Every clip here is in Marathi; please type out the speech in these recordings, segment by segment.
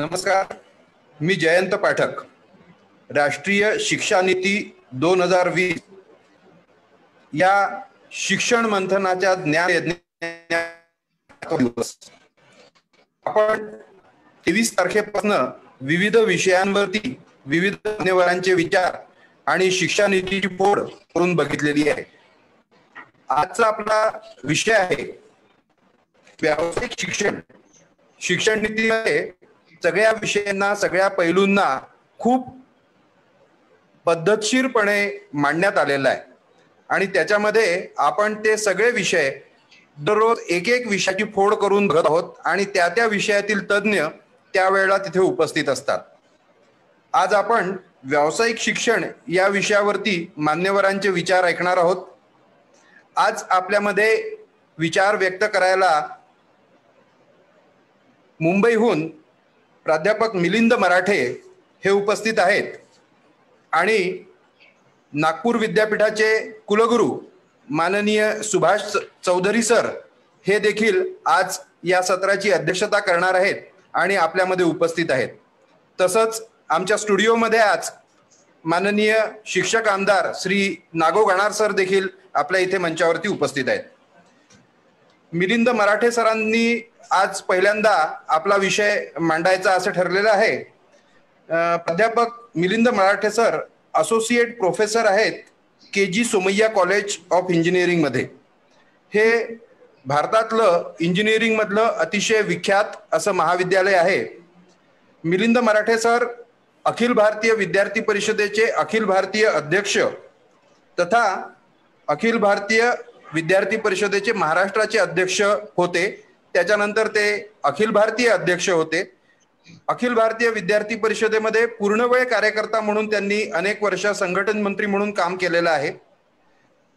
नमस्कार, मी जयंत पाठक. राष्ट्रीय शिक्षा नीती 2020 या शिक्षण मंथनाच्या ज्ञान दिवस आपण 23 तारखेपासून विविध विषयांवरती विविध मान्यवरांचे विचार आणि शिक्षा नीतीची फोड करून बघितलेली आहे. आजचा आपला विषय आहे व्यावसायिक शिक्षण. शिक्षण नीतीमध्ये सगळ्या विषयांना, सगळ्या पैलूंना खूप पद्धतशीरपणे मांडण्यात आलेला आहे आणि त्याच्यामध्ये आपण ते सगळे विषय दररोज एक एक विषयाची फोड करून बघत आहोत आणि त्या त्या विषयातील तज्ञ त्यावेळेला तिथे उपस्थित असतात. आज आपण व्यावसायिक शिक्षण या विषयावरती मान्यवरांचे विचार ऐकणार आहोत. आज आपल्यामध्ये विचार व्यक्त करायला मुंबईहून प्राध्यापक मिलिंद मराठे हे उपस्थित आहेत आणि नागपूर विद्यापीठाचे कुलगुरू माननीय सुभाष चौधरी सर हे देखील आज या सत्राची अध्यक्षता करणार आहेत आणि आपल्यामध्ये उपस्थित आहेत. तसंच आमच्या स्टुडिओमध्ये आज माननीय शिक्षक आमदार श्री नागो गणार सर देखील आपल्या इथे मंचावरती उपस्थित आहेत. मिलिंद मराठे सरांनी आज पहिल्यांदा आपला विषय मांडायचा असं ठरलेलं आहे. प्राध्यापक मिलिंद मराठे सर असोसिएट प्रोफेसर आहेत KG Somaiya college of engineering मध्ये. हे भारतातलं इंजिनिअरिंग मधलं अतिशय विख्यात असं महाविद्यालय आहे. मिलिंद मराठे सर अखिल भारतीय विद्यार्थी परिषदेचे अखिल भारतीय अध्यक्ष तथा अखिल भारतीय विद्यार्थी परिषदेचे महाराष्ट्राचे अध्यक्ष होते. त्याच्यानंतर ते अखिल भारतीय अध्यक्ष होते. अखिल भारतीय विद्यार्थी परिषदेमध्ये पूर्णवेळ कार्यकर्ता म्हणून त्यांनी अनेक वर्ष संघटन मंत्री म्हणून काम केलेलं आहे.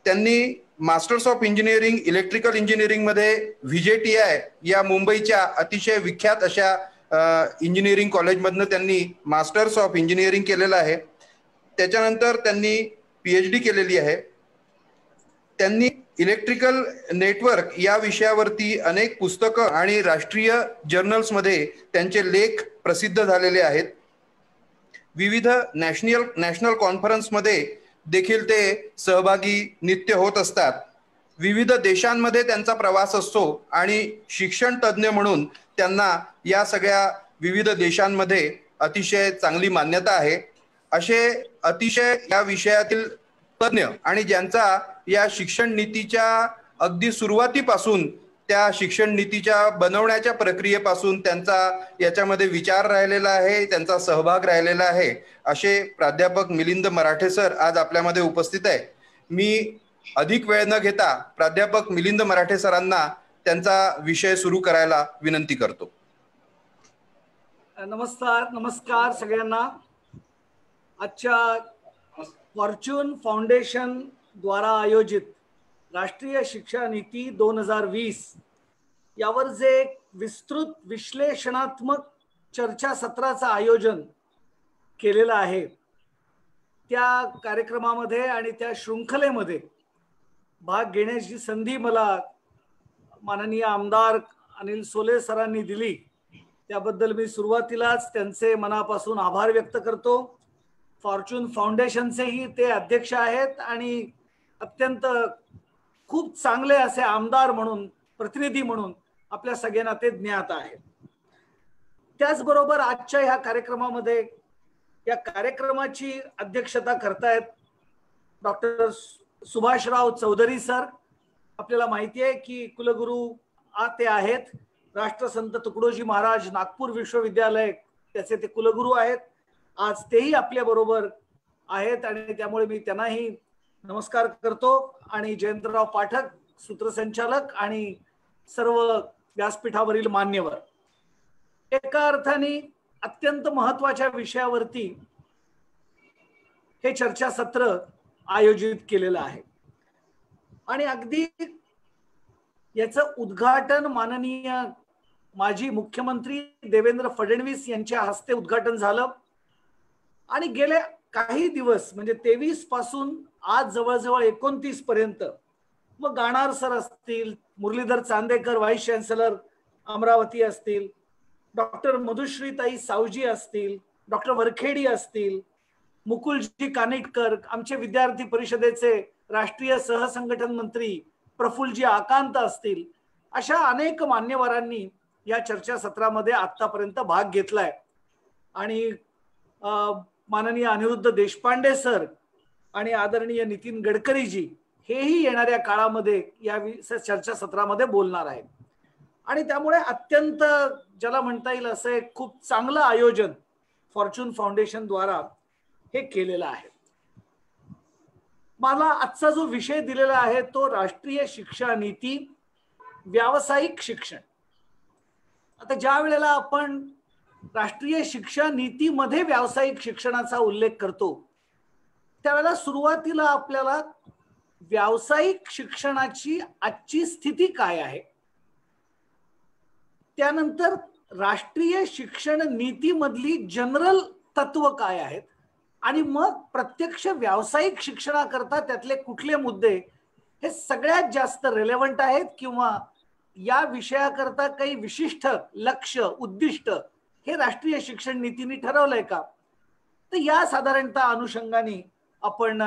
त्यांनी masters of engineering electrical engineering मध्ये VJTI या मुंबईच्या अतिशय विख्यात अशा इंजिनिअरिंग कॉलेजमधनं त्यांनी मास्टर्स ऑफ इंजिनिअरिंग केलेलं आहे. त्याच्यानंतर त्यांनी PhD केलेली आहे. त्यांनी इलेक्ट्रिकल नेटवर्क या विषयावरती अनेक पुस्तकं आणि राष्ट्रीय जर्नल्समध्ये त्यांचे लेख प्रसिद्ध झालेले आहेत. विविध नॅशनल कॉन्फरन्समध्ये देखील ते सहभागी नित्य होत असतात. विविध देशांमध्ये त्यांचा प्रवास असतो आणि शिक्षण तज्ज्ञ म्हणून त्यांना या सगळ्या विविध देशांमध्ये अतिशय चांगली मान्यता आहे. असे अतिशय या विषयातील तज्ञ आणि ज्यांचा या शिक्षण नीतीच्या अगदी सुरुवातीपासून त्या शिक्षण नीतीच्या बनवण्याच्या प्रक्रियेपासून त्यांचा याच्यामध्ये विचार राहिलेला आहे, त्यांचा सहभाग राहिलेला आहे, असे प्राध्यापक मिलिंद मराठे सर आज आपल्यामध्ये उपस्थित आहे. मी अधिक वेळ न घेता प्राध्यापक मिलिंद मराठे सरांना त्यांचा विषय सुरू करायला विनंती करतो. नमस्कार सगळ्यांना. आजच्या फॉर्च्यून फाउंडेशन द्वारा आयोजित राष्ट्रीय शिक्षा नीती 2020 यावर जे विस्तृत विश्लेषणात्मक चर्चासत्राचं आयोजन केलेलं आहे, त्या कार्यक्रमामध्ये आणि त्या शृंखलेमध्ये भाग घेण्याची संधी मला माननीय आमदार अनिल सोले सरांनी दिली. त्याबद्दल मी सुरुवातीलाच त्यांचे मनापासून आभार व्यक्त करतो. फॉर्च्यून फाउंडेशनचेही ते अध्यक्ष आहेत आणि अत्यंत खूप चांगले असे आमदार म्हणून, प्रतिनिधी म्हणून आपल्या सगळ्यांना ते ज्ञात आहे. त्याचबरोबर आजच्या ह्या कार्यक्रमामध्ये या कार्यक्रमाची अध्यक्षता करतायत डॉक्टर सुभाषराव चौधरी सर. आपल्याला माहिती आहे की कुलगुरू ते आहेत. राष्ट्रसंत तुकडोजी महाराज नागपूर विश्वविद्यालय त्याचे ते कुलगुरू आहेत. आज तेही आपल्या बरोबर आहेत आणि त्यामुळे मी त्यांनाही नमस्कार करतो. आणि जयंतराव पाठक सूत्रसंचालक आणि सर्व व्यासपीठावरील मान्यवर, एका अर्थाने अत्यंत महत्त्वाच्या विषयावरती हे चर्चासत्र आयोजित केलेलं आहे. आणि अगदी याचं उद्घाटन माननीय माजी मुख्यमंत्री देवेंद्र फडणवीस यांच्या हस्ते उद्घाटन झालं. आणि गेले काही दिवस म्हणजे 23 पासून आज जवळजवळ 29 पर्यंत मग गाणार सर असतील, मुरलीधर चांदेकर व्हाईस चान्सलर अमरावती असतील, डॉक्टर मधुश्रीताई सावजी असतील, डॉक्टर वरखेडी असतील, मुकुलजी कानिटकर, आमचे विद्यार्थी परिषदेचे राष्ट्रीय सहसंघटन मंत्री प्रफुल्लजी आकांत असतील, अशा अनेक मान्यवरांनी या चर्चासत्रामध्ये आतापर्यंत भाग घेतलाय. आणि माननीय अनिरुद्ध देशपांडे सर आणि आदरणीय नितीन गडकरीजी हेही येणाऱ्या काळामध्ये या चर्चासत्रामध्ये बोलणार आहेत. आणि त्यामुळे अत्यंत ज्याला म्हणता येईल असं एक खूप चांगलं आयोजन फॉर्च्यून फाउंडेशन द्वारा हे केलेलं आहे. मला आजचा जो विषय दिलेला आहे तो राष्ट्रीय शिक्षा नीती, व्यावसायिक शिक्षण. आता ज्या वेळेला आपण राष्ट्रीय शिक्षा नीतीमध्ये व्यावसायिक शिक्षणाचा उल्लेख करतो त्यावेळेला सुरुवातीला आपल्याला व्यावसायिक शिक्षणाची आजची स्थिती काय आहे, त्यानंतर राष्ट्रीय शिक्षण नीतीमधली जनरल तत्व काय आहेत, आणि मग प्रत्यक्ष व्यावसायिक शिक्षणाकरता त्यातले कुठले मुद्दे हे सगळ्यात जास्त रेलेव्हंट आहेत किंवा या विषयाकरता काही विशिष्ट लक्ष उद्दिष्ट हे राष्ट्रीय शिक्षण नीतीने ठरवलंय का, तर या साधारणतः अनुषंगाने आपण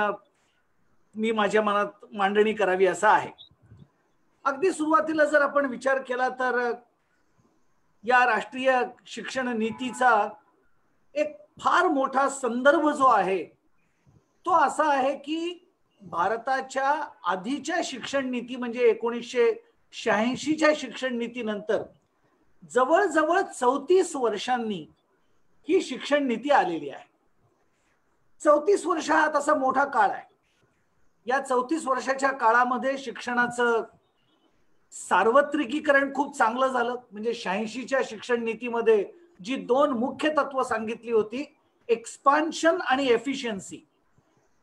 मी माझ्या मनात मांडणी करावी असं आहे. अगदी सुरुवातीला जर आपण विचार केला तर या राष्ट्रीय शिक्षण नीतीचा एक फार मोठा संदर्भ जो आहे तो असा आहे की भारताच्या आधीच्या शिक्षण नीती म्हणजे 1986च्या शिक्षण नीतीनंतर जवळजवळ 34 वर्षांनी ही शिक्षण नीती आलेली आहे. 34 वर्ष हा तसा मोठा काळ आहे. या 34 वर्षाच्या काळामध्ये शिक्षणाचं सार्वत्रिकीकरण खूप चांगलं झालं. म्हणजे 86च्या शिक्षण नीतीमध्ये जी दोन मुख्य तत्व सांगितली होती, एक्सपान्शन आणि एफिशियन्सी,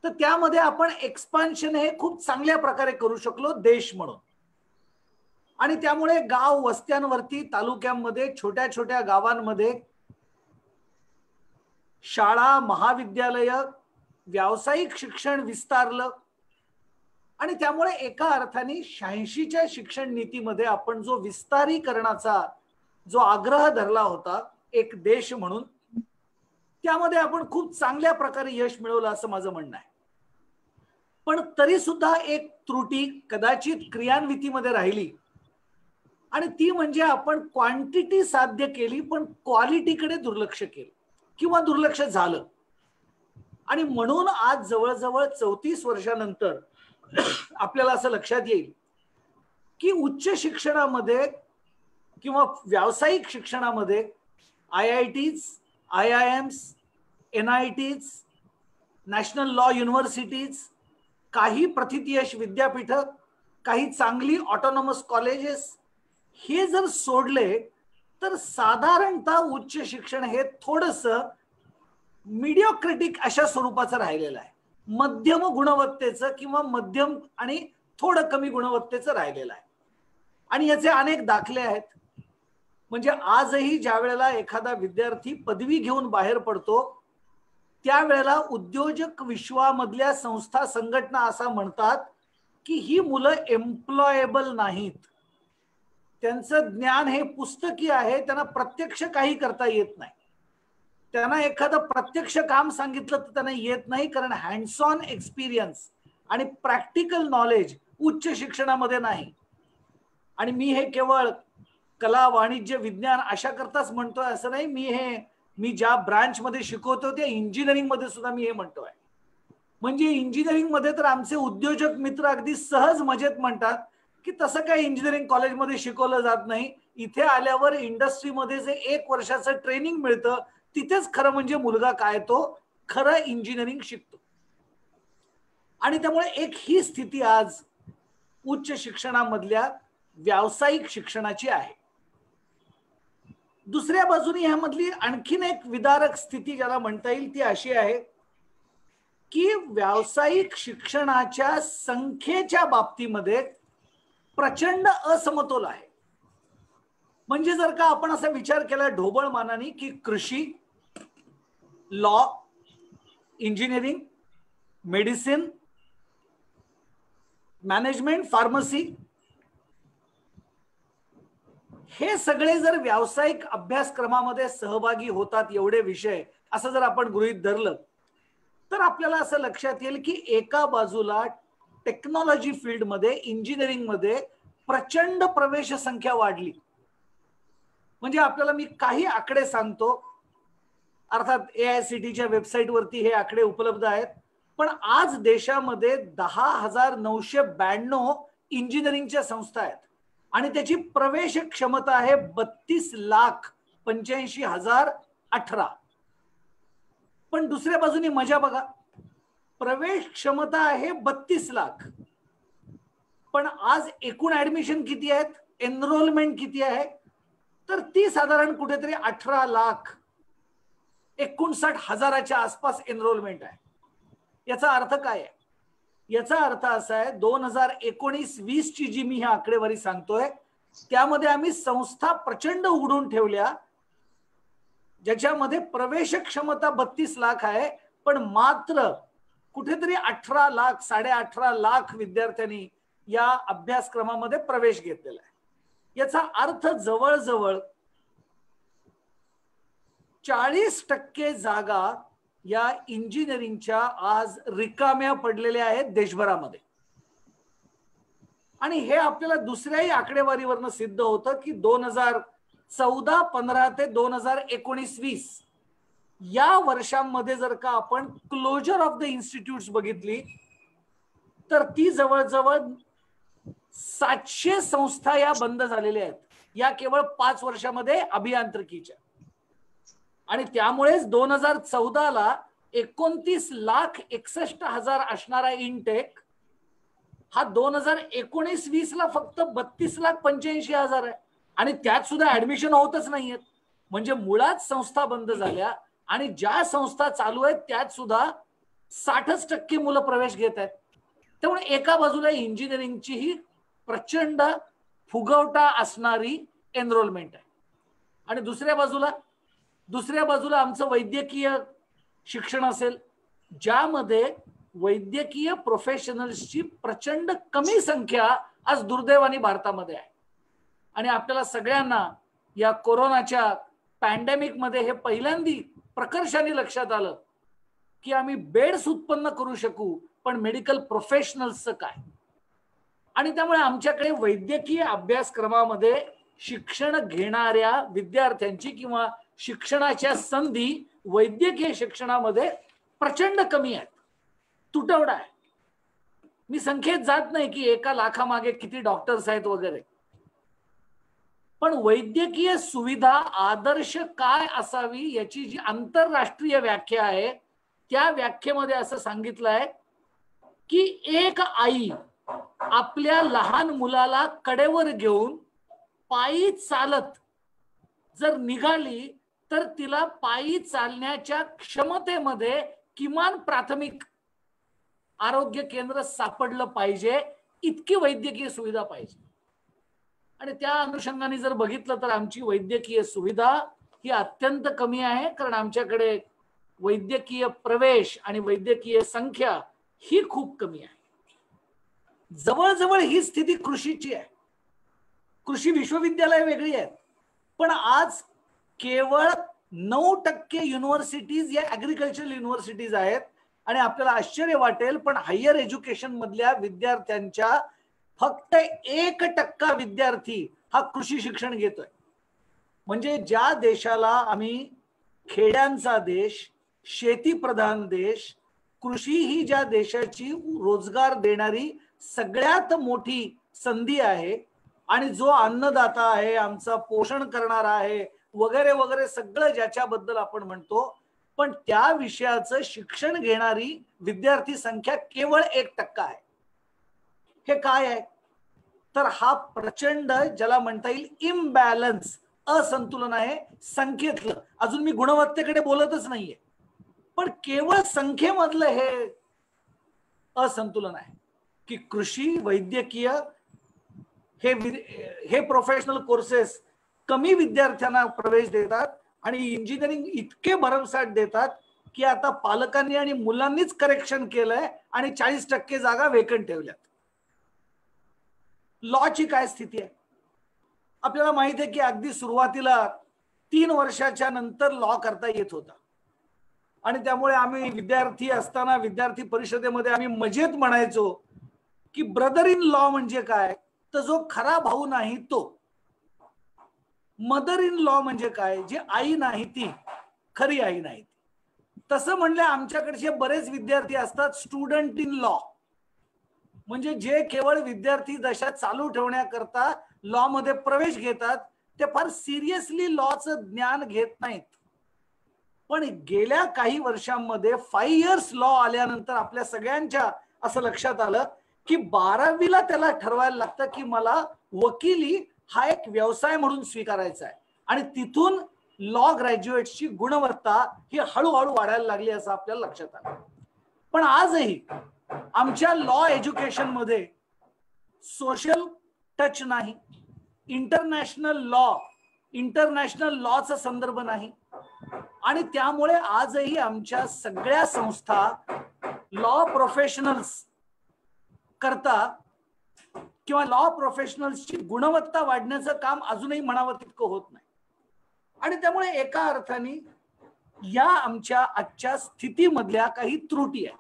तर त्यामध्ये आपण एक्सपान्शन हे खूप चांगल्या प्रकारे करू शकलो देश म्हणून. आणि त्यामुळे गाव वस्त्यांवरती, तालुक्यांमध्ये, छोट्या छोट्या गावांमध्ये शाळा, महाविद्यालय, व्यावसायिक शिक्षण विस्तारलं. आणि त्यामुळे एका अर्थाने 86च्या शिक्षण नीतीमध्ये आपण जो विस्तारीकरणाचा जो आग्रह धरला होता एक देश म्हणून, त्यामध्ये आपण खूप चांगल्या प्रकारे यश मिळवलं असं माझं म्हणणं आहे. पण तरी सुद्धा एक त्रुटी कदाचित क्रियान्वितीमध्ये राहिली, आणि ती म्हणजे आपण क्वांटिटी साध्य केली पण क्वालिटीकडे दुर्लक्ष केलं किंवा दुर्लक्ष झालं. आणि म्हणून आज जवळजवळ 34 वर्षानंतर आपल्याला असं लक्षात येईल की उच्च शिक्षणामध्ये किंवा व्यावसायिक शिक्षणामध्ये IITs, IIMs, NITs, national law universities, काही प्रथितयश विद्यापीठ, काही चांगली ऑटोनॉमस कॉलेजेस हे जर सोडले तर साधारणतः उच्च शिक्षण हे थोडंसं मीडियोक्रेटिक अशा स्वरूपाचं राहिलेलं आहे. मध्यम गुणवत्तेचं किंवा मध्यम आणि थोडं कमी गुणवत्तेचं राहिलेलं आहे. आणि याचे अनेक दाखले आहेत. म्हणजे आजही ज्या वेळेला एखादा विद्यार्थी पदवी घेऊन बाहेर पडतो त्यावेळेला उद्योजक विश्वामधल्या संस्था, संघटना असं म्हणतात की ही मुलं एम्प्लॉयेबल नाहीत, त्यांचं ज्ञान हे पुस्तकी आहे, त्यांना प्रत्यक्ष काही करता येत नाही. त्यांना एखादं प्रत्यक्ष काम सांगितलं तर त्यांना येत नाही, कारण हँड्स ऑन एक्सपिरियन्स आणि प्रॅक्टिकल नॉलेज उच्च शिक्षणामध्ये नाही. आणि मी हे केवळ कला, वाणिज्य, विज्ञान अशा करताच म्हणतोय असं नाही. मी ज्या ब्रांच मध्ये शिकवतो त्या इंजिनिअरिंग मध्ये सुद्धा मी हे म्हणतोय. म्हणजे इंजिनिअरिंग मध्ये तर आमचे उद्योजक मित्र अगदी सहज मजेत म्हणतात की तसं काही इंजिनिअरिंग कॉलेजमध्ये शिकवलं जात नाही, इथे आल्यावर इंडस्ट्रीमध्ये जे 1 वर्षाचं ट्रेनिंग मिळतं तिथेच खरं म्हणजे मुलगा काय तो खरं इंजिनिअरिंग शिकतो. आणि त्यामुळे एक ही स्थिती आज उच्च शिक्षणामधल्या व्यावसायिक शिक्षणाची आहे. दुसऱ्या बाजूने ह्यामधली आणखीन एक विदारक स्थिती ज्याला म्हणता येईल ती अशी आहे की व्यावसायिक शिक्षणाच्या संख्येच्या बाबतीमध्ये प्रचंड असमतोल आहे. म्हणजे जर का आपण असा विचार केला ढोबळ मानाने की कृषी, law, engineering, medicine, management, pharmacy, हे सगळे जर व्यावसायिक अभ्यासक्रमामध्ये सहभागी होतात एवढे विषय असं जर आपण गृहीत धरलं तर आपल्याला असं लक्षात येईल की एका बाजूला टेक्नॉलॉजी फील्डमध्ये इंजिनिअरिंगमध्ये प्रचंड प्रवेश संख्या वाढली. म्हणजे आपल्याला मी काही आकडे सांगतो, अर्थात AICTEच्या वेबसाईटवरती हे आकडे उपलब्ध आहेत, पण आज देशामध्ये 10,992 इंजिनिअरिंगच्या संस्था आहेत आणि त्याची प्रवेश क्षमता आहे 32,85,018. पण दुसऱ्या बाजूने मजा बघा, प्रवेश क्षमता आहे 32 लाख, पण आज एकूण ऍडमिशन किती आहेत, एनरोलमेंट किती आहे, तर ती साधारण कुठेतरी 18,59,000च्या आसपास एनरोलमेंट आहे. याचा अर्थ काय आहे? याचा अर्थ असा आहे 2019-20 ची जी मी ही आकडेवारी सांगतोय त्यामध्ये आम्ही संस्था प्रचंड उघडून ठेवल्या ज्याच्यामध्ये प्रवेश क्षमता 32 लाख आहे, पण मात्र कुठेतरी 18 लाख 18.5 लाख विद्यार्थ्यांनी या अभ्यासक्रमामध्ये प्रवेश घेतलेला आहे. याचा अर्थ जवळजवळ 40% जागा या इंजिनिअरिंगच्या आज रिकाम्या पडलेल्या आहेत देशभरामध्ये. आणि हे आपल्याला दुसऱ्याही आकडेवारीवरनं सिद्ध होतं की 2014-15 ते 2019-20 या वर्षांमध्ये जर का आपण क्लोजर ऑफ द इन्स्टिट्यूट्स बघितली तर ती जवळजवळ 700 संस्था या बंद झालेल्या आहेत या केवळ 5 वर्षामध्ये अभियांत्रिकीच्या. आणि त्यामुळेच 2014ला 29,61,000 असणारा इनटेक हा 2019-20ला फक्त 32,85,000 आहे आणि त्यात सुद्धा ऍडमिशन होतच नाहीयेत. म्हणजे मुळात संस्था बंद झाल्या आणि ज्या संस्था चालू आहेत त्यात सुद्धा 60% मुलं प्रवेश घेत आहेत. त्यामुळे एका बाजूला इंजिनिअरिंगची ही प्रचंड फुगवटा असणारी एनरोलमेंट आहे आणि दुसऱ्या बाजूला आमचं वैद्यकीय शिक्षण असेल ज्यामध्ये वैद्यकीय प्रोफेशनल्सची प्रचंड कमी संख्या आज दुर्दैवाने भारतामध्ये आहे. आणि आपल्याला सगळ्यांना या कोरोनाच्या पॅन्डेमिक मध्ये हे पहिल्यांदा प्रकर्षाने लक्षात आलं की आम्ही बेड्स उत्पन्न करू शकू पण मेडिकल प्रोफेशनल्सचं काय. आणि त्यामुळे आमच्याकडे वैद्यकीय अभ्यासक्रमामध्ये शिक्षण घेणाऱ्या विद्यार्थ्यांची किंवा शिक्षणाच्या संधी वैद्यकीय शिक्षणामध्ये प्रचंड कमी आहेत, तुटवडा आहे. मी संख्येत जात नाही की एका लाखामागे किती डॉक्टर्स आहेत वगैरे, पण वैद्यकीय सुविधा आदर्श काय असावी याची जी आंतरराष्ट्रीय व्याख्या आहे त्या व्याख्येमध्ये असं सांगितलं आहे की एक आई आपल्या लहान मुलाला कडेवर घेऊन पायी चालत जर निघाली तर तिला पायी चालण्याच्या क्षमतेमध्ये किमान प्राथमिक आरोग्य केंद्र सापडलं पाहिजे, इतकी वैद्यकीय सुविधा पाहिजे. आणि त्या अनुषंगाने जर बघितलं तर आमची वैद्यकीय सुविधा ही अत्यंत कमी आहे, कारण आमच्याकडे वैद्यकीय प्रवेश आणि वैद्यकीय संख्या ही खूप कमी आहे. जवळजवळ ही स्थिती कृषीची आहे. कृषी विश्वविद्यालय वेगळी आहेत, पण आज केवळ 9% युनिव्हर्सिटीज या ऍग्रिकल्चरल युनिव्हर्सिटीज आहेत. आणि आपल्याला आश्चर्य वाटेल पण हायर एज्युकेशन मधल्या विद्यार्थ्यांच्या फक्त 1% विद्यार्थी हा कृषी शिक्षण घेतोय. म्हणजे ज्या देशाला आम्ही खेड्यांचा देश, शेतीप्रधान देश, कृषी ही ज्या देशाची रोजगार देणारी सगळ्यात मोठी संधी आहे आणि जो अन्नदाता आहे, आमचा पोषण करणारा आहे वगैरे वगैरे सगळं ज्याच्याबद्दल आपण म्हणतो, पण त्या विषयाचं शिक्षण घेणारी विद्यार्थी संख्या केवळ 1% आहे. हे काय आहे तर हा प्रचंड ज्याला म्हणता येईल इम्बॅलन्स, असंतुलन आहे संख्येतलं. अजून मी गुणवत्तेकडे बोलतच नाहीये, पण केवळ संख्येमधलं हे असंतुलन आहे की कृषी वैद्यकीय हे प्रोफेशनल कोर्सेस कमी विद्यार्थ्यांना प्रवेश देतात आणि इंजिनिअरिंग इतके भरमसाठ देतात की आता पालकांनी आणि मुलांनीच करेक्शन केलंय आणि 40% जागा वेकंट ठेवल्यात. लॉची काय स्थिती आहे? आपल्याला माहित आहे की अगदी सुरुवातीला 3 वर्षाच्या नंतर लॉ करता येत होता आणि त्यामुळे आम्ही विद्यार्थी असताना विद्यार्थी परिषदेमध्ये आम्ही मजेत म्हणायचो की ब्रदर इन लॉ म्हणजे काय, तर जो खरा भाऊ नाही तो. मदर इन लॉ म्हणजे काय, जी आई नाही ती खरी आई नाही. तसं म्हणले आमच्याकडचे बरेच विद्यार्थी असतात स्टुडंट इन लॉ, म्हणजे जे केवळ विद्यार्थी दशा चालू ठेवण्याकरता लॉ मध्ये प्रवेश घेतात, ते फार सिरियसली लॉचं ज्ञान घेत नाहीत. पण गेल्या काही वर्षांमध्ये 5 इयर्स लॉ आल्यानंतर आपल्या सगळ्यांच्या असं लक्षात आलं की 12वीला त्याला ठरवायला लागतं की मला वकिली हा एक व्यवसाय म्हणून स्वीकारायचा आहे आणि तिथून लॉ ग्रॅज्युएट्सची गुणवत्ता ही हळूहळू वाढायला लागली असं आपल्याला लक्षात आलं. पण आजही आमच्या लॉ एज्युकेशन मध्ये सोशल टच नाही, इंटरनॅशनल लॉचा संदर्भ नाही आणि त्यामुळे आजही आमच्या सगळ्या संस्था लॉ प्रोफेशनल्स करता किंवा लॉ प्रोफेशनल्सची गुणवत्ता वाढण्याचं काम अजूनही म्हणावं तितकं होत नाही. आणि त्यामुळे एका अर्थाने या आमच्या आजच्या स्थितीमधल्या काही त्रुटी आहेत.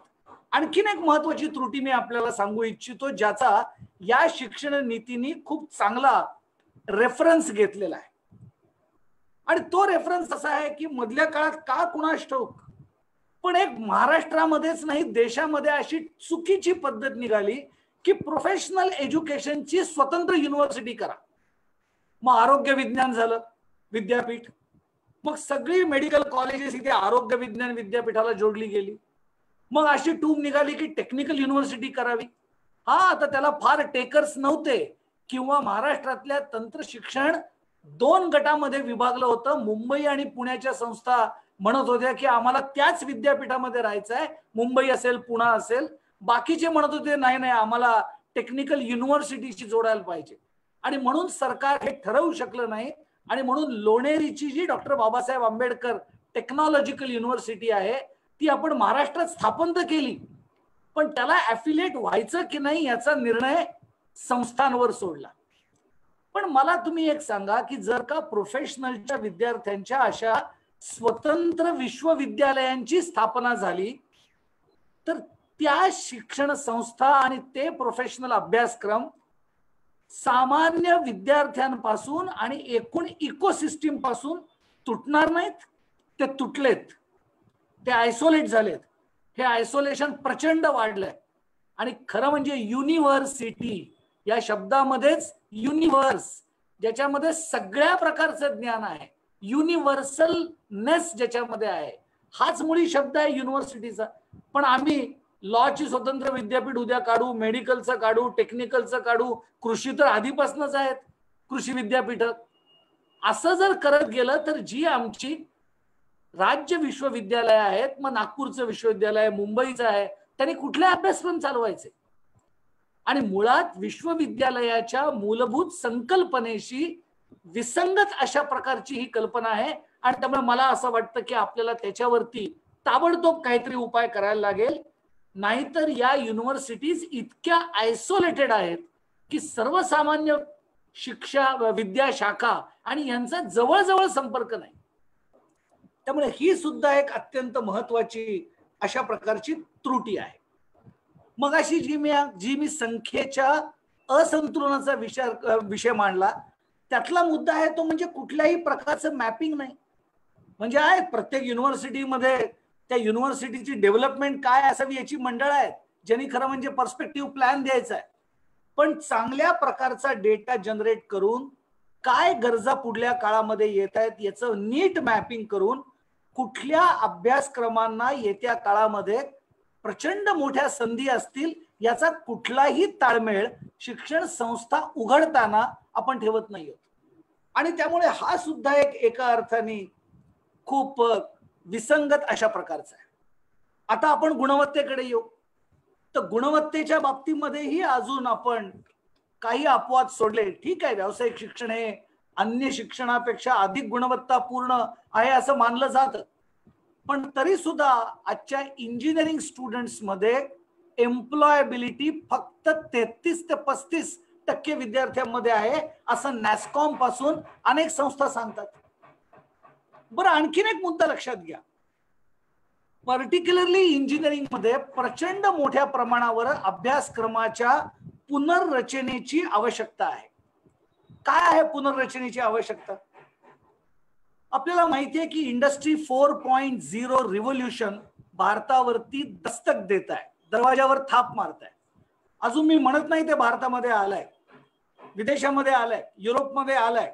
आणखीन एक महत्वाची त्रुटी मी आपल्याला सांगू इच्छितो, ज्याचा या शिक्षण नीतीने खूप चांगला रेफरन्स घेतलेला आहे. आणि तो रेफरन्स असा आहे की मधल्या काळात का कुणास ठाऊक, पण एक महाराष्ट्रामध्येच नाही देशामध्ये अशी चुकीची पद्धत निघाली की प्रोफेशनल एज्युकेशनची स्वतंत्र युनिव्हर्सिटी करा. मग आरोग्य विज्ञान झालं विद्यापीठ, मग सगळी मेडिकल कॉलेजेस इथे आरोग्य विज्ञान विद्यापीठाला जोडली गेली. मग अशी टूम निघाली की टेक्निकल युनिव्हर्सिटी करावी. हा, आता त्याला फार टेकर्स नव्हते किंवा महाराष्ट्रातल्या तंत्र शिक्षण 2 गटामध्ये विभागलं होतं. मुंबई आणि पुण्याच्या संस्था म्हणत होत्या की आम्हाला त्याच विद्यापीठामध्ये राहायचं आहे, मुंबई असेल पुणा असेल. बाकीचे म्हणत होते नाही नाही आम्हाला टेक्निकल युनिव्हर्सिटीशी जोडायला पाहिजे. आणि म्हणून सरकार हे ठरवू शकलं नाही आणि म्हणून लोणेरीची जी doctor Babasaheb Ambedkar technological university आहे ती आपण महाराष्ट्रात स्थापन तर केली, पण त्याला ॲफिलिएट व्हायचं की नाही याचा निर्णय संस्थांवर सोडला. पण मला तुम्ही एक सांगा की जर का प्रोफेशनलच्या विद्यार्थ्यांच्या अशा स्वतंत्र विश्वविद्यालयांची स्थापना झाली तर त्या शिक्षण संस्था आणि ते प्रोफेशनल अभ्यासक्रम सामान्य विद्यार्थ्यांपासून आणि एकूण इकोसिस्टीम पासून तुटणार नाहीत. ते तुटलेत, ते आयसोलेट झालेत. हे आयसोलेशन प्रचंड वाढलंय. आणि खरं म्हणजे युनिव्हर्सिटी या शब्दामध्येच युनिव्हर्स, ज्याच्यामध्ये सगळ्या प्रकारचं ज्ञान आहे, युनिव्हर्सलनेस ज्याच्यामध्ये आहे, हाच मुळी शब्द आहे युनिव्हर्सिटीचा. पण आम्ही लॉची स्वतंत्र विद्यापीठ उद्या काढू, मेडिकलचं काढू, टेक्निकलचं काढू, कृषी तर आधीपासूनच आहेत कृषी विद्यापीठ. असं जर करत गेलं तर जी आमची राज्य विश्वविद्यालय आहेत, मग नागपूरचं विश्वविद्यालय, मुंबईचं आहे, त्यांनी कुठले अभ्यासक्रम चालवायचे. आणि मुळात विश्वविद्यालयाच्या मूलभूत संकल्पनेशी विसंगत अशा प्रकारची ही कल्पना आहे. आणि त्यामुळे मला असं वाटतं की आपल्याला त्याच्यावरती ताबडतोब काहीतरी उपाय करायला लागेल. नाहीतर या युनिव्हर्सिटीज इतक्या आयसोलेटेड आहेत की सर्वसामान्य विद्याशाखा आणि यांचा जवळजवळ संपर्क नाही. त्यामुळे ही सुद्धा एक अत्यंत महत्वाची अशा प्रकारची त्रुटी आहे. मग अशी जी मी संख्येच्या असंतुलनाचा विषय मांडला, त्यातला मुद्दा आहे तो म्हणजे कुठल्याही प्रकारचं मॅपिंग नाही. म्हणजे आहे प्रत्येक युनिव्हर्सिटीमध्ये त्या युनिव्हर्सिटीची डेव्हलपमेंट काय असावी याची मंडळ आहेत, ज्यांनी खरं म्हणजे पर्स्पेक्टिव्ह प्लॅन द्यायचा आहे. पण चांगल्या प्रकारचा डेटा जनरेट करून काय गरजा पुढल्या काळामध्ये येत आहेत याचं नीट मॅपिंग करून कुठल्या अभ्यासक्रमांना येत्या काळामध्ये प्रचंड मोठ्या संधी असतील याचा कुठलाही ताळमेळ शिक्षण संस्था उघडताना आपण ठेवत नाही आहोत. आणि त्यामुळे हा सुद्धा एक एका अर्थाने खूप विसंगत अशा प्रकारचा आहे. आता आपण गुणवत्तेकडे येऊ. तर गुणवत्तेच्या बाबतीमध्येही अजून आपण काही अपवाद सोडले. ठीक आहे, व्यावसायिक शिक्षण हे अन्य शिक्षणापेक्षा अधिक गुणवत्तापूर्ण आहे असं मानलं जातं. पण तरी सुद्धा आजच्या इंजिनिअरिंग स्टुडंट्स मध्ये एम्प्लॉयबिलिटी फक्त 33 ते 35 60% विद्यार्थ्यांमध्ये आहे असं नॅस्कॉम पासून अनेक संस्था सांगतात. बरं, आणखीन एक मुद्दा लक्षात घ्या. पर्टिक्युलरली इंजिनिअरिंग मध्ये प्रचंड मोठ्या प्रमाणावर अभ्यासक्रमाच्या पुनर्रचनेची आवश्यकता आहे. काय आहे पुनर्रचनेची आवश्यकता? आपल्याला माहिती आहे की इंडस्ट्री 4.0 रिव्होल्यूशन भारतावरती दस्तक देत आहे, दरवाजावर थाप मारत आहे. अजून मी म्हणत नाही ते भारतामध्ये आलंय, विदेशामध्ये आलंय, युरोपमध्ये आलंय,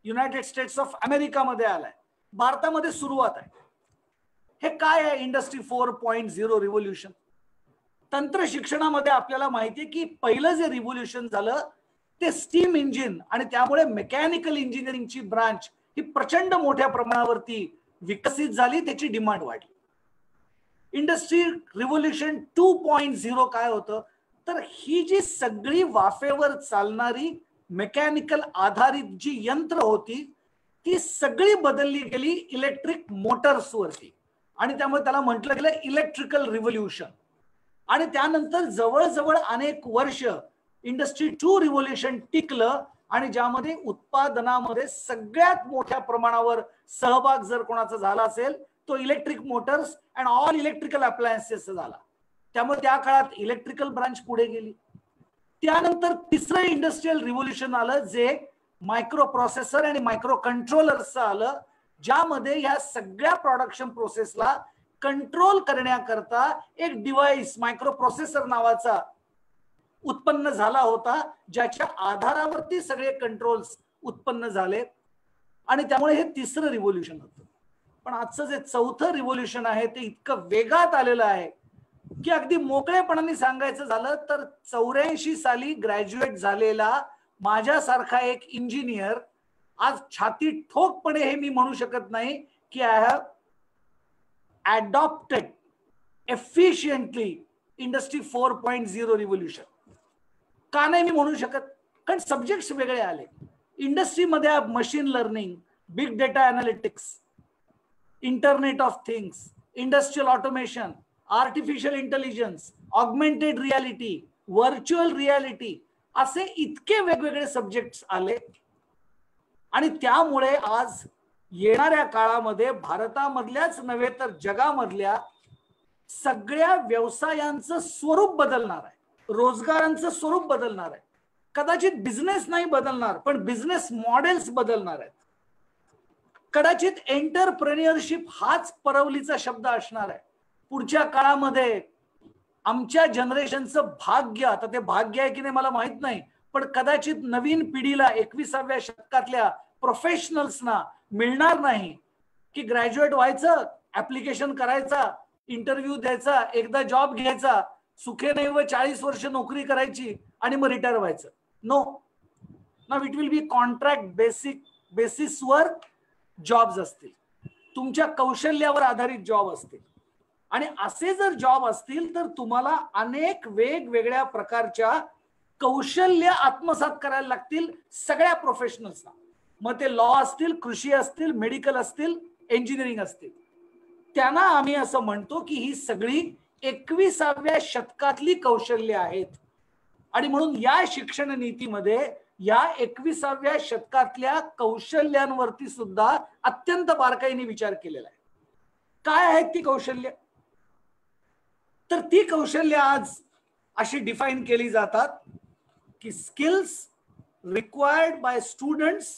युनायटेड स्टेट्स ऑफ अमेरिकामध्ये आलंय, भारतामध्ये सुरुवात आहे. हे काय आहे इंडस्ट्री 4.0 रिव्होल्यूशन? तंत्र शिक्षणामध्ये आपल्याला माहिती आहे की पहिलं जे रिव्होल्यूशन झालं ते स्टीम इंजिन, आणि त्यामुळे मेकॅनिकल इंजिनिअरिंगची ब्रांच ही प्रचंड मोठ्या प्रमाणावरती विकसित झाली, त्याची डिमांड वाढली. इंडस्ट्री रिव्होल्यूशन 2.0 काय होतं तर ही जी सगळी वाफेवर चालणारी मेकॅनिकल आधारित जी यंत्र होती ती सगळी बदलली गेली इलेक्ट्रिक मोटर्स वरती, आणि त्यामुळे त्याला म्हटलं गेलं इलेक्ट्रिकल रिव्होल्यूशन. आणि त्यानंतर जवळजवळ अनेक वर्ष इंडस्ट्री 2 रिव्होल्यूशन टिकलं, आणि ज्यामध्ये उत्पादनामध्ये सगळ्यात मोठ्या प्रमाणावर सहभाग जर कोणाचा झाला असेल तो electric Motors and all electrical appliances झाला. त्यामुळे त्या काळात इलेक्ट्रिकल ब्रांच पुढे गेली. त्यानंतर तिसरं इंडस्ट्रियल रिव्होल्यूशन आलं जे मायक्रो प्रोसेसर आणि मायक्रो कंट्रोलर्सचं आलं, ज्यामध्ये या सगळ्या प्रोडक्शन प्रोसेसला कंट्रोल करण्याकरता एक डिव्हाइस मायक्रो प्रोसेसर नावाचा उत्पन्न झाला होता, ज्याच्या आधारावरती सगळे कंट्रोल्स उत्पन्न झाले, आणि त्यामुळे हे तिसरं रिव्होल्यूशन होतं. पण आजचं जे चौथं रिव्होल्यूशन आहे ते इतकं वेगात आलेलं आहे की अगदी मोकळेपणाने सांगायचं झालं तर 84 साली ग्रॅज्युएट झालेला माझ्यासारखा एक इंजिनियर आज छाती ठोकपणे हे मी म्हणू शकत नाही की I have adopted efficiently industry 4.0 revolution. का नाही मी म्हणू शकत? कारण सब्जेक्ट्स वेगळे आले. इंडस्ट्रीमध्ये machine learning, big data analytics, internet of things, industrial automation, artificial intelligence, augmented reality, virtual reality, असे इतके वेगवेगळे सब्जेक्ट्स आले. आणि त्यामुळे आज येणाऱ्या काळामध्ये भारतामधल्याच नव्हे तर जगामधल्या सगळ्या व्यवसायांचं स्वरूप बदलणार आहे, रोजगारांचं स्वरूप बदलणार आहे. कदाचित बिझनेस नाही बदलणार पण बिझनेस मॉडेल्स बदलणार आहेत. कदाचित एंटरप्रेन्युअरशिप हाच परवलीचा शब्द असणार आहे. पुढच्या काळामध्ये आमच्या जनरेशनचं भाग्य, आता ते भाग्य आहे की नाही मला माहित नाही, पण कदाचित नवीन पिढीला 21व्या शतकातल्या प्रोफेशनल्सना मिळणार नाही की ग्रॅज्युएट व्हायचं, ऍप्लिकेशन करायचा, इंटरव्ह्यू द्यायचा, एकदा जॉब घ्यायचा, सुखे नाही व 40 वर्ष नोकरी करायची आणि मग रिटायर व्हायचं. No, now it will be contract बेसिसवर जॉब्स असतील, तुमच्या कौशल्यावर आधारित जॉब असतील. आणि असे जर जॉब असतील तर तुम्हाला अनेक वेगवेगळ्या प्रकारच्या कौशल्य आत्मसात करायला लागतील सगळ्या प्रोफेशनल्सना. मग ते लॉ असतील, कृषी असतील, मेडिकल असतील, इंजिनिअरिंग असतील. त्यांना आम्ही असं म्हणतो की ही सगळी 21व्या शतकातली कौशल्य आहेत. आणि म्हणून या शिक्षण नीतीमध्ये या 21व्या शतकातल्या कौशल्यांवरती सुद्धा अत्यंत बारकाईने विचार केलेला आहे. काय आहेत ती कौशल्य? तर ती कौशल्य आज अशी डिफाईन केली जातात की skills required by students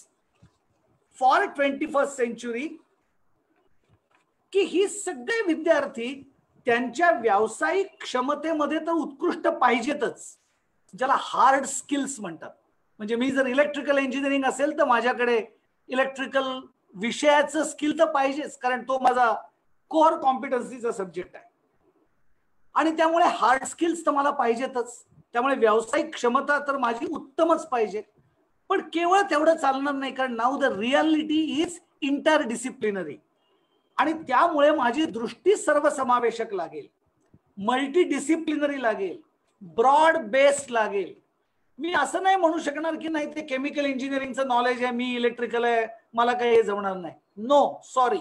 for 21st century, की ही सगळे विद्यार्थी त्यांच्या व्यावसायिक क्षमतेमध्ये तर उत्कृष्ट पाहिजेतच, ज्याला हार्ड स्किल्स म्हणतात. म्हणजे मी जर इलेक्ट्रिकल इंजिनिअरिंग असेल तर माझ्याकडे इलेक्ट्रिकल विषयाचं स्किल तर पाहिजेच, कारण तो माझा कोर कॉम्पिटन्सीचा सब्जेक्ट आहे. आणि त्यामुळे हार्ड स्किल्स तर मला पाहिजेतच, त्यामुळे व्यावसायिक क्षमता तर माझी उत्तमच पाहिजे. पण केवळ तेवढं चालणार नाही, कारण now the reality is interdisciplinary. आणि त्यामुळे माझी दृष्टी सर्वसमावेशक लागेल, मल्टी डिसिप्लिनरी लागेल, ब्रॉड बेस्ड लागेल. मी असं नाही म्हणू शकणार की नाही ते केमिकल इंजिनिअरिंगचं नॉलेज आहे, मी इलेक्ट्रिकल आहे, मला काही हे जमणार नाही. नो, सॉरी,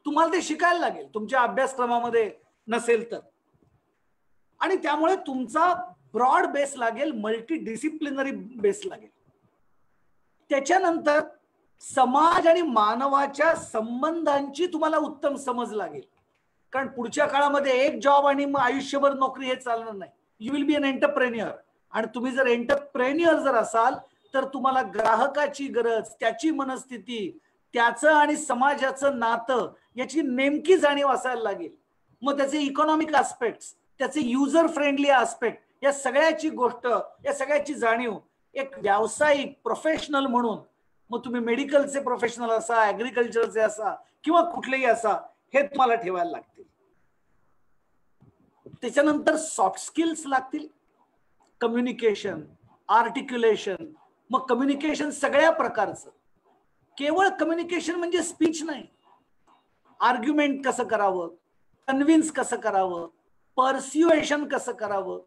तुम्हाला ते शिकायला लागेल, तुमच्या अभ्यासक्रमामध्ये नसेल तर. आणि त्यामुळे तुमचा ब्रॉड बेस लागेल, मल्टी डिसिप्लिनरी बेस लागेल. त्याच्यानंतर समाज आणि मानवाच्या संबंधांची तुम्हाला उत्तम समज लागेल, कारण पुढच्या काळामध्ये एक जॉब आणि मग आयुष्यभर नोकरी हे चालणार नाही. You will be an entrepreneur. आणि तुम्ही जर एंटरप्रेन्युअर जर असाल तर तुम्हाला ग्राहकाची गरज, त्याची मनस्थिती, त्याचं आणि समाजाचं नातं याची नेमकी जाणीव असायला लागेल. मग त्याचे इकॉनॉमिक आस्पेक्ट्स, त्याचे युजर फ्रेंडली आस्पेक्ट, या सगळ्याची गोष्ट, या सगळ्याची जाणीव एक व्यावसायिक प्रोफेशनल म्हणून, मग तुम्ही मेडिकलचे प्रोफेशनल असा, ऍग्रिकल्चरचे असा किंवा कुठलेही असा, हे तुम्हाला ठेवायला लागतील. त्याच्यानंतर सॉफ्ट स्किल्स लागतील, कम्युनिकेशन, आर्टिक्युलेशन. मग कम्युनिकेशन सगळ्या प्रकारचं, केवळ कम्युनिकेशन म्हणजे स्पीच नाही. आर्ग्युमेंट कसं करावं, कन्व्हिन्स कसं करावं, पर्स्युएशन कसं करावं.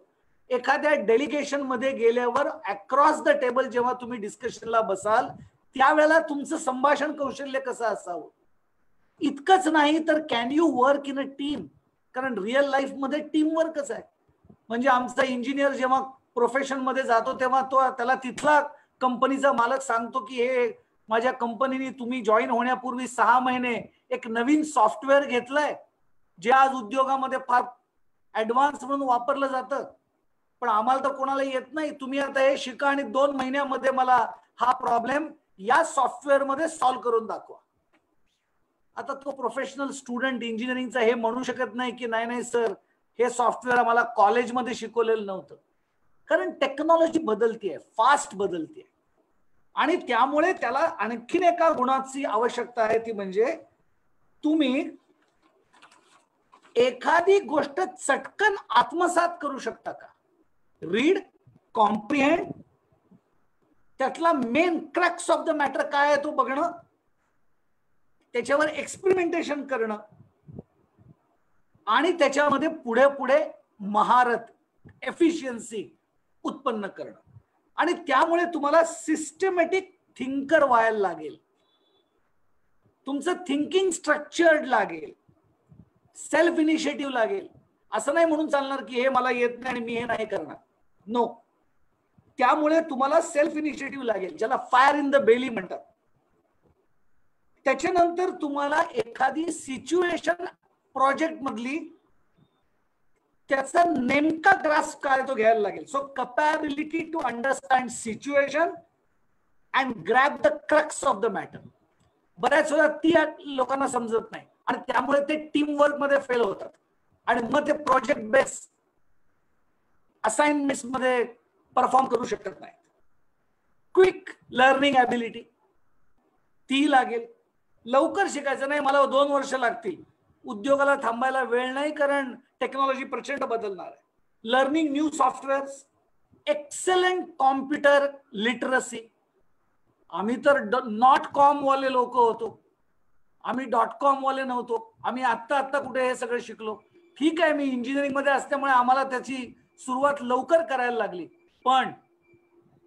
एखाद्या डेलिगेशन मध्ये गेल्यावर अक्रॉस द टेबल जेव्हा तुम्ही डिस्कशनला बसाल त्यावेळेला तुमचं संभाषण कौशल्य कसं असावं. इतकंच नाही तर can you work in a team, कारण रिअल लाईफ मध्ये टीम वर्कच आहे. म्हणजे आमचा इंजिनियर जेव्हा प्रोफेशन मध्ये जातो तेव्हा त्याला तिथला कंपनीचा मालक सांगतो की हे माझ्या कंपनीने तुम्ही जॉईन होण्यापूर्वी 6 महिने एक नवीन सॉफ्टवेअर घेतलंय जे आज उद्योगामध्ये फार ऍडव्हान्स म्हणून वापरलं जातं, पण आम्हाला तर कोणाला येत नाही. तुम्ही आता हे शिका आणि 2 महिन्यामध्ये मला हा प्रॉब्लेम या सॉफ्टवेअर मध्ये सॉल्व्ह करून दाखवा. आता तो प्रोफेशनल स्टुडंट इंजिनिअरिंगचा हे म्हणू शकत नाही की नाही नाही सर, हे सॉफ्टवेअर आम्हाला कॉलेजमध्ये शिकवलेलं नव्हतं. कारण टेक्नॉलॉजी बदलतीये, फास्ट बदलतीये. आणि त्यामुळे त्याला आणखीन एका गुणाची आवश्यकता आहे, ती म्हणजे तुम्ही एखादी गोष्ट चटकन आत्मसात करू शकता का. रीड, कॉम्प्रिहेंड, त्यातला main crux of the matter काय आहे तो बघणं, त्याच्यावर एक्सपेरिमेंटेशन करणं आणि त्याच्यामध्ये पुढे पुढे महारत, एफिशियन्सी उत्पन्न करणं. आणि त्यामुळे तुम्हाला सिस्टमॅटिक थिंकर व्हायला लागेल, तुमचं थिंकिंग स्ट्रक्चर्ड लागेल, सेल्फ इनिशिएटिव्ह लागेल. असं नाही म्हणून चालणार की हे मला येत नाही आणि मी हे नाही करणार, नो. त्यामुळे तुम्हाला सेल्फ इनिशिएटिव्ह लागेल, ज्याला फायर इन द बेली म्हणतात. त्याच्यानंतर तुम्हाला एखादी सिच्युएशन प्रोजेक्ट मधली त्याचा नेमका ग्रास्प काय तो घ्यायला लागेल. So capability to understand situation and grab the crux of the matter. बऱ्याच वेळा ती लोकांना समजत नाही आणि त्यामुळे ते टीम वर्क मध्ये फेल होतात आणि मग ते प्रोजेक्ट बेस असाइनमेंट्स मध्ये परफॉर्म करू शकत नाही. क्विक लर्निंग ॲबिलिटी ती लागेल. लवकर शिकायचं नाही, मला 2 वर्ष लागतील. उद्योगाला थांबायला वेळ नाही, कारण टेक्नॉलॉजी प्रचंड बदलणार आहे. Learning new softwares, excellent computer literacy. आम्ही तर .com वाले लोक होतो, आम्ही .com वाले नव्हतो. आम्ही आत्ता कुठे हे सगळं शिकलो. ठीक आहे, मी इंजिनिअरिंग मध्ये असल्यामुळे आम्हाला त्याची सुरुवात लवकर करायला लागली, पण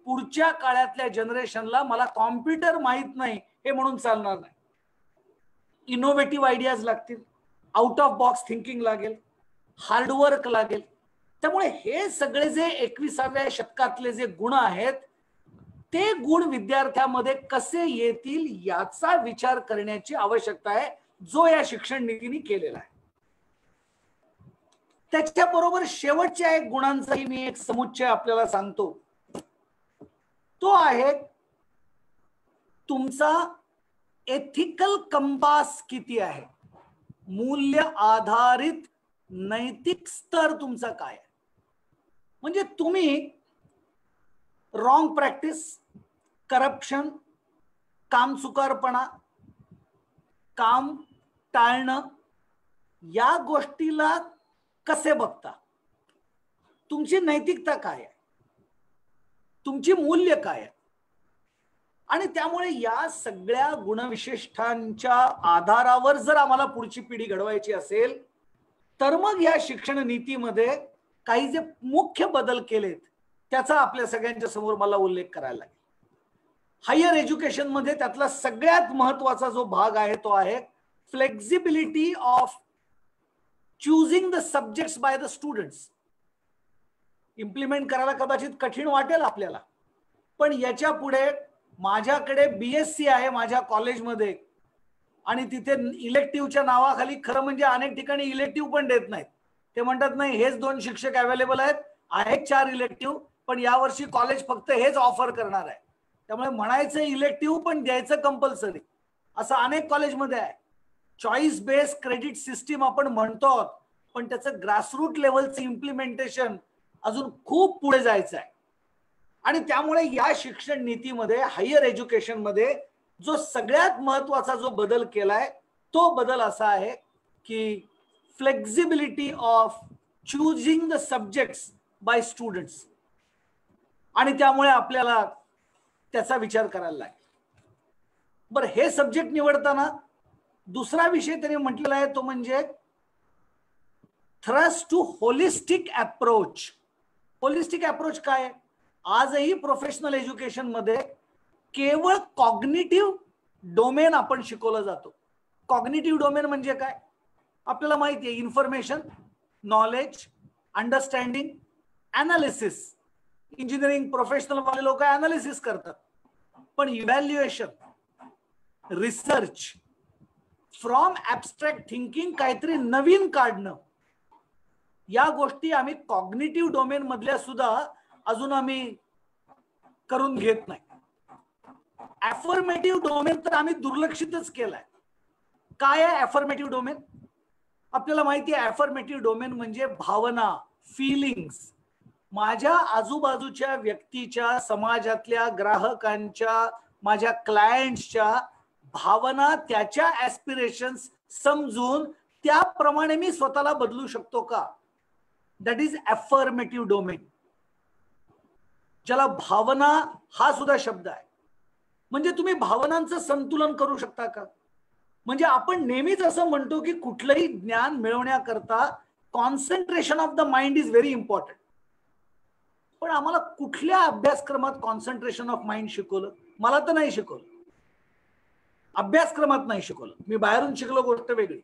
पुढच्या काळातल्या जनरेशनला मला कॉम्प्युटर माहित नाही हे म्हणून चालणार नाही. इनोव्हेटिव्ह आयडियाज लागतील, आउट ऑफ बॉक्स थिंकिंग लागेल, हार्डवर्क लागेल. त्यामुळे हे सगळे जे 21व्या शतकातले जे गुण आहेत ते गुण विद्यार्थ्यामध्ये कसे येतील याचा विचार करण्याची आवश्यकता आहे, जो या शिक्षण नीतीने केलेला आहे. त्याच्याबरोबर शेवटच्या एक गुणांचाही मी एक समुच्चय आपल्याला सांगतो. तो आहे तुमचा एथिकल कंपास किती आहे, मूल्य आधारित नैतिक स्तर तुमचा काय आहे. म्हणजे तुम्ही रॉंग प्रॅक्टिस, करप्शन, कामचुकारपणा, काम टाळणं या गोष्टीला कसे बघता, तुमची नैतिकता काय आहे, तुमची मूल्य काय आहे. आणि त्यामुळे या सगळ्या गुणविशेषांच्या आधारावर जर आम्हाला पुढची पिढी घडवायची असेल तर मग या शिक्षण नीतीमध्ये काही जे मुख्य बदल केलेत त्याचा आपल्या सगळ्यांच्या समोर मला उल्लेख करायला लागेल. हायर एज्युकेशन मध्ये त्यातला सगळ्यात महत्वाचा जो भाग आहे तो आहे flexibility of choosing the subjects by the students. Implement करायला कदाचित कठीण वाटेल आपल्याला, पण याच्या पुढे माझ्याकडे BSc आहे माझ्या कॉलेजमध्ये, आणि तिथे इलेक्टिव्हच्या नावाखाली खरं म्हणजे अनेक ठिकाणी इलेक्टिव्ह पण देत नाहीत. ते म्हणतात नाही हेच 2 शिक्षक अवेलेबल आहेत 4 इलेक्टिव्ह, पण यावर्षी कॉलेज फक्त हेच ऑफर करणार आहे. त्यामुळे म्हणायचं इलेक्टिव्ह पण द्यायचं कंपल्सरी, असं अनेक कॉलेजमध्ये आहे. चॉईस बेस्ड क्रेडिट सिस्टीम आपण म्हणतो, पण त्याचं ग्रासरूट लेवलचं इम्प्लिमेंटेशन अजून खूप पुढे जायचं आहे. आणि त्यामुळे या शिक्षण नीतीमध्ये हायर एज्युकेशन मध्ये जो सगळ्यात महत्वाचा जो बदल केलाय तो बदल असा आहे की flexibility of choosing the subjects by students. आणि त्यामुळे आपल्याला त्याचा विचार करायला लागेल. बरं, हे सब्जेक्ट निवडताना दुसरा विषय त्यांनी म्हटलेला आहे तो म्हणजे thrust to holistic approach. Holistic approach काय आहे? आजही प्रोफेशनल एज्युकेशन मध्ये केवळ कॉग्निटिव्ह डोमेन आपण शिकवलं जातो. कॉग्निटिव्ह डोमेन म्हणजे काय आपल्याला माहिती आहे, information, knowledge, understanding, analysis. Engineering professional वाले लोक अनालिसिस करतात, पण evaluation, research, from abstract thinking काहीतरी नवीन काढणं, या गोष्टी आम्ही कॉग्निटिव्ह डोमेन मधल्या सुद्धा अजून आम्ही करून घेत नाही. अफर्मेटिव्ह डोमेन तर आम्ही दुर्लक्षितच केलाय. काय आहे अफर्मेटिव्ह डोमेन? आपल्याला माहिती आहे अफर्मेटिव्ह डोमेन म्हणजे भावना, फिलिंग्स. माझ्या आजूबाजूच्या व्यक्तीच्या, समाजातल्या ग्राहकांच्या, माझ्या क्लायंट्सच्या भावना, त्याच्या ऍस्पिरेशन्स समजून त्याप्रमाणे मी स्वतःला बदलू शकतो का? That is affirmative domain. ज्याला भावना हा सुद्धा शब्द आहे. म्हणजे तुम्ही भावनांचं संतुलन करू शकता का? म्हणजे आपण नेहमीच असं म्हणतो की कुठलंही ज्ञान मिळवण्याकरता concentration of the mind is very important. पण आम्हाला कुठल्या अभ्यासक्रमात कॉन्सन्ट्रेशन ऑफ माइंड शिकवलं? मला तर नाही शिकवलं, अभ्यासक्रमात नाही शिकवलं. मी बाहेरून शिकलो गोष्ट वेगळी,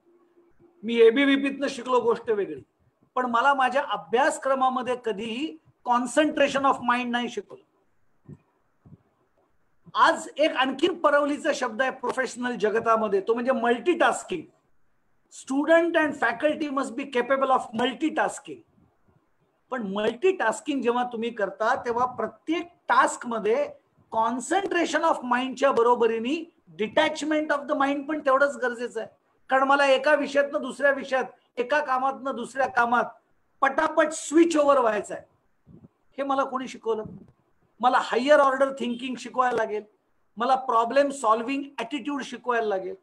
मी ABVPतनं शिकलो गोष्ट वेगळी, पण मला माझ्या अभ्यासक्रमामध्ये कधीही कॉन्सन्ट्रेशन ऑफ माइंड नाही शिकवलं. आज एक आणखी परवलीचा शब्द आहे प्रोफेशनल जगतामध्ये, तो म्हणजे multitasking. Student and faculty must be capable of multitasking. पण मल्टीटास्किंग जेव्हा तुम्ही करता तेव्हा प्रत्येक टास्क मध्ये कॉन्सन्ट्रेशन ऑफ माइंडच्या बरोबरीने डिटॅचमेंट ऑफ द माइंड पण तेवढंच गरजेचं आहे. कारण मला एका विषयातनं दुसऱ्या विषयात, एका कामातनं दुसऱ्या कामात पटापट स्विच ओव्हर व्हायचं आहे. हे मला कोणी शिकवलं? मला हायर ऑर्डर थिंकिंग शिकवायला लागेल, मला प्रॉब्लेम सॉल्व्हिंग ॲटिट्यूड शिकवायला लागेल.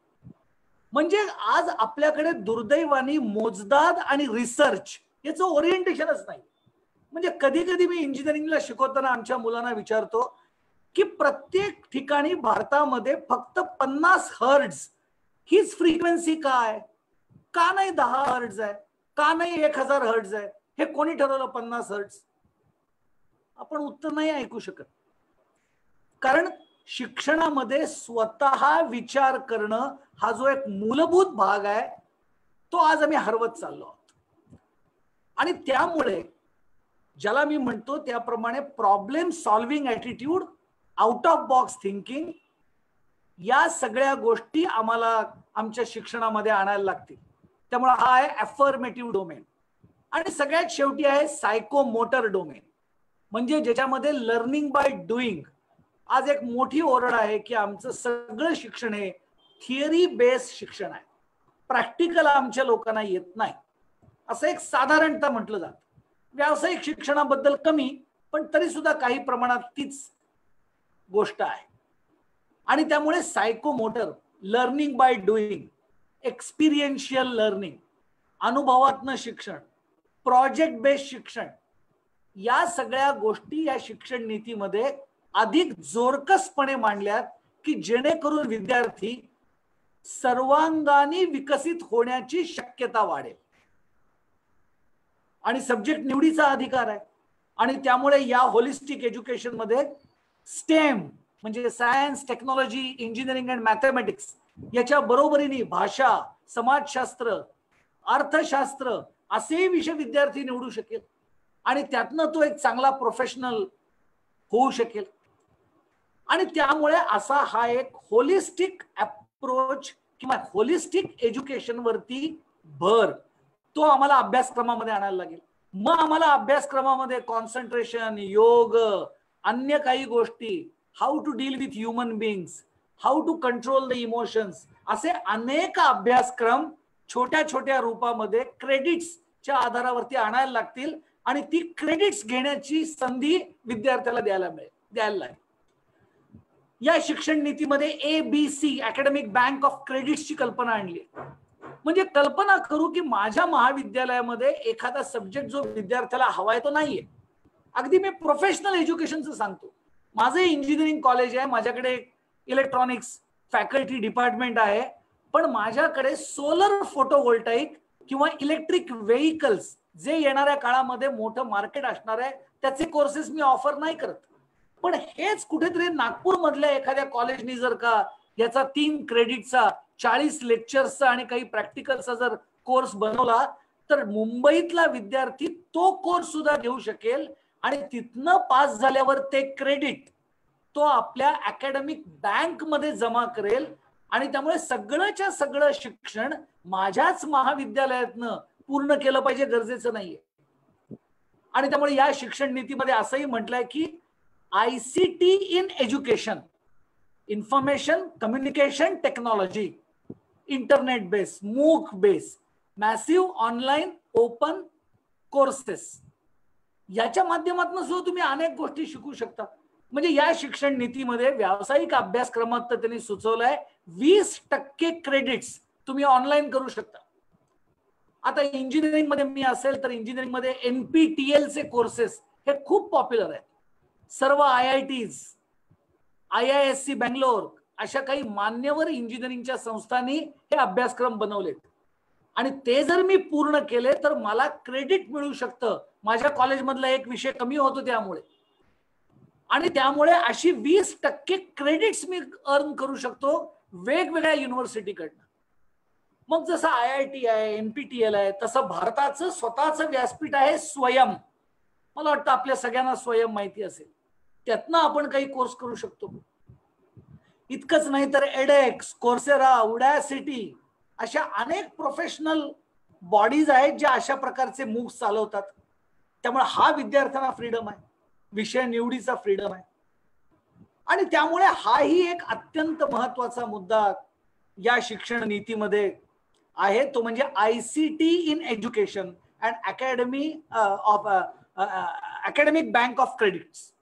म्हणजे आज आपल्याकडे दुर्दैवाने मोजदाद आणि रिसर्च याचं ओरिएंटेशनच नाही. म्हणजे कधी कधी मी इंजिनिअरिंगला शिकवताना आमच्या मुलांना विचारतो की प्रत्येक ठिकाणी भारतामध्ये फक्त 50 हर्ट्झ हीच फ्रिक्वेन्सी का आहे? का नाही 10 हर्ट्झ आहे? का नाही 1000 हर्ट्झ आहे? हे कोणी ठरवलं 50 हर्ट्झ? आपण उत्तर नाही ऐकू शकत. कारण शिक्षणामध्ये स्वतः विचार करणं हा जो एक मूलभूत भाग आहे तो आज आम्ही हरवत चाललो आहोत. आणि त्यामुळे ज्याला मी म्हणतो त्याप्रमाणे problem solving attitude, out of box thinking, या सगळ्या गोष्टी आम्हाला आमच्या शिक्षणामध्ये आणायला लागतील. त्यामुळे हा आहे अफर्मेटिव्ह डोमेन. आणि सगळ्यात शेवटी आहे सायकोमोटर डोमेन, म्हणजे ज्याच्यामध्ये लर्निंग बाय डुईंग. आज एक मोठी ओरड आहे की आमचं सगळं शिक्षण हे थिअरी बेस्ड शिक्षण आहे, प्रॅक्टिकल आमच्या लोकांना येत नाही, असं एक साधारणतः म्हटलं जातं. व्यावसायिक शिक्षणाबद्दल कमी, पण तरी सुद्धा काही प्रमाणात तीच गोष्ट आहे. आणि त्यामुळे psychomotor, learning by doing, experiential learning, अनुभवात्मक शिक्षण, प्रोजेक्ट बेस्ड शिक्षण, या सगळ्या गोष्टी या शिक्षण नीतीमध्ये अधिक जोरकसपणे मांडल्यात की जेणेकरून विद्यार्थी सर्वांगाने विकसित होण्याची शक्यता वाढेल. आणि सब्जेक्ट निवडीचा अधिकार आहे. आणि त्यामुळे या होलिस्टिक एज्युकेशन मध्ये स्टेम म्हणजे science, technology, engineering and mathematics याच्या बरोबरीने भाषा, समाजशास्त्र, अर्थशास्त्र असे विषय विद्यार्थी निवडू शकेल. आणि त्यातनं तो एक चांगला प्रोफेशनल होऊ शकेल. आणि त्यामुळे असा हा एक होलिस्टिक अप्रोच किंवा होलिस्टिक एज्युकेशन वरती भर तो आम्हाला अभ्यासक्रमामध्ये आणायला लागेल. मग आम्हाला अभ्यासक्रमामध्ये कॉन्सन्ट्रेशन, योग, अन्य काही गोष्टी, how to deal with human beings, how to control the emotions, असे अनेक अभ्यासक्रम छोट्या छोट्या रूपामध्ये क्रेडिट्सच्या आधारावरती आणायला लागतील आणि ती क्रेडिट्स घेण्याची संधी विद्यार्थ्याला द्यायला लागेल. या शिक्षण नीतीमध्ये ABC अकॅडमिक बँक ऑफ क्रेडिट्सची कल्पना आणली. म्हणजे कल्पना करू की माझ्या महाविद्यालयामध्ये एखादा सब्जेक्ट जो विद्यार्थ्याला हवाय तो नाहीये. अगदी मी प्रोफेशनल एज्युकेशनचं सांगतो. माझं इंजिनिअरिंग कॉलेज आहे, माझ्याकडे इलेक्ट्रॉनिक्स फॅकल्टी डिपार्टमेंट आहे, पण माझ्याकडे सोलर फोटोव्होल्टाईक किंवा इलेक्ट्रिक व्हेइकल्स जे येणाऱ्या काळामध्ये मोठं मार्केट असणार आहे त्याचे कोर्सेस मी ऑफर नाही करत. पण हेच कुठेतरी नागपूर मधल्या एखाद्या कॉलेजनी जर का याचा 3 क्रेडिटचा 40 लेक्चर्सचा आणि काही प्रॅक्टिकलचा जर कोर्स बनवला तर मुंबईतला विद्यार्थी तो कोर्स सुद्धा घेऊ शकेल आणि तिथनं पास झाल्यावर ते क्रेडिट तो आपल्या अकॅडमिक बँक मध्ये जमा करेल आणि त्यामुळे सगळंच्या सगळं शिक्षण माझ्याच महाविद्यालयातनं पूर्ण केलं पाहिजे गरजेचं नाहीये. आणि त्यामुळे या शिक्षण नीतीमध्ये असंही म्हटलंय की ICT in education, information communication technology, internet base, MOOC base, massive online open courses, याच्या माध्यमातून सुद्धा तुम्ही अनेक गोष्टी शिकू शकता. म्हणजे या शिक्षण नीतीमध्ये व्यावसायिक अभ्यासक्रमात तर त्यांनी सुचवलंय 20% क्रेडिट्स तुम्ही ऑनलाईन करू शकता. आता इंजिनिअरिंग मध्ये मी असेल तर इंजिनिअरिंग मध्ये NPTEL चे कोर्सेस हे खूप पॉप्युलर आहेत. सर्व IITs, IISc बँगलोर अशा काही मान्यवर इंजिनिअरिंगच्या संस्थांनी हे अभ्यासक्रम बनवलेत आणि ते जर मी पूर्ण केले तर मला क्रेडिट मिळू शकतं. माझ्या कॉलेजमधला एक विषय कमी होतो त्यामुळे, आणि त्यामुळे अशी 20% क्रेडिट्स मी अर्न करू शकतो वेगवेगळ्या युनिव्हर्सिटीकडनं. मग जसं IIT आहे, NPTEL आहे, तसं भारताचं स्वतःचं व्यासपीठ आहे स्वयं. मला वाटतं आपल्या सगळ्यांना स्वयं माहिती असेल, त्यातनं आपण काही कोर्स करू शकतो. इतकंच नाही तर एडेक्स, कोर्सेरा, उडॅसिटी अशा अनेक प्रोफेशनल बॉडीज आहेत ज्या अशा प्रकारचे मूव्स चालवतात. त्यामुळे हा विद्यार्थ्यांना फ्रीडम आहे, विषय निवडीचा फ्रीडम आहे. आणि त्यामुळे हाही एक अत्यंत महत्वाचा मुद्दा या शिक्षण नीतीमध्ये आहे, तो म्हणजे ICT in education and academic bank of credits.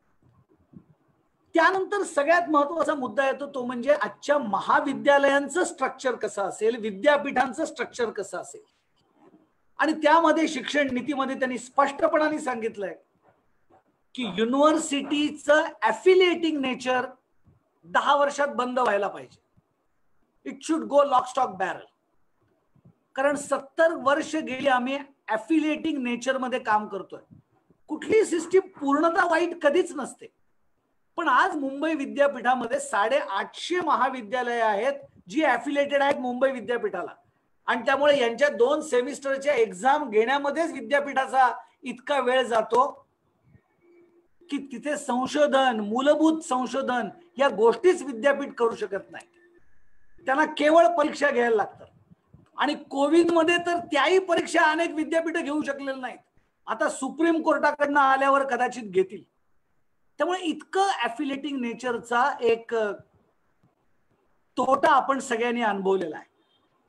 त्यानंतर सगळ्यात महत्वाचा मुद्दा येतो तो म्हणजे आजच्या महाविद्यालयांचं स्ट्रक्चर कसं असेल, विद्यापीठांचं स्ट्रक्चर कसं असेल. आणि त्यामध्ये शिक्षण नीतीमध्ये त्यांनी स्पष्टपणाने सांगितलंय की युनिव्हर्सिटीचं ॲफिलिएटिंग नेचर 10 वर्षात बंद व्हायला पाहिजे. It should go lock stock barrel. कारण 70 वर्ष गेली आम्ही ॲफिलिएटिंग नेचर मध्ये काम करतोय. कुठली सिस्टीम पूर्णतः वाईट कधीच नसते, पण आज मुंबई विद्यापीठामध्ये 850 महाविद्यालय आहेत जी ॲफिलिएटेड आहेत मुंबई विद्यापीठाला, आणि त्यामुळे यांच्या 2 सेमिस्टरच्या एक्झाम घेण्यामध्येच विद्यापीठाचा इतका वेळ जातो की तिथे संशोधन, मूलभूत संशोधन या गोष्टीच विद्यापीठ करू शकत नाही. त्यांना केवळ परीक्षा घ्यायला लागतात. आणि कोविडमध्ये तर त्याही परीक्षा अनेक विद्यापीठ घेऊ शकलेली नाहीत. आता सुप्रीम कोर्टाकडनं आल्यावर कदाचित घेतील. त्यामुळे इतकं ॲफिलिएटिंग नेचरचा एक तोटा आपण सगळ्यांनी अनुभवलेला आहे.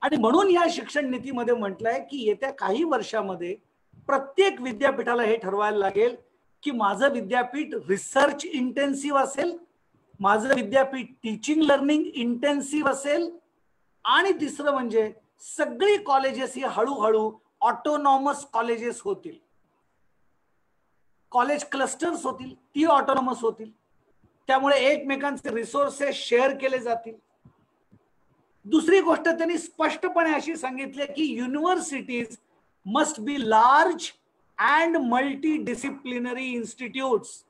आणि म्हणून या शिक्षण नीतीमध्ये म्हटलंय की येत्या काही वर्षामध्ये प्रत्येक विद्यापीठाला हे ठरवायला लागेल की माझं विद्यापीठ रिसर्च इंटेन्सिव्ह असेल, माझं विद्यापीठ टीचिंग लर्निंग इंटेन्सिव्ह असेल, आणि तिसरं म्हणजे सगळी कॉलेजेस ही हळूहळू ऑटोनॉमस कॉलेजेस होतील. कॉलेज क्लस्टर्स होतील, ती ऑटोनॉमस होतील. त्यामुळे एकमेकांचे रिसोर्सेस शेअर केले जातील. दुसरी गोष्ट त्यांनी स्पष्टपणे अशी सांगितली की universities must be large and multi disciplinary institutes,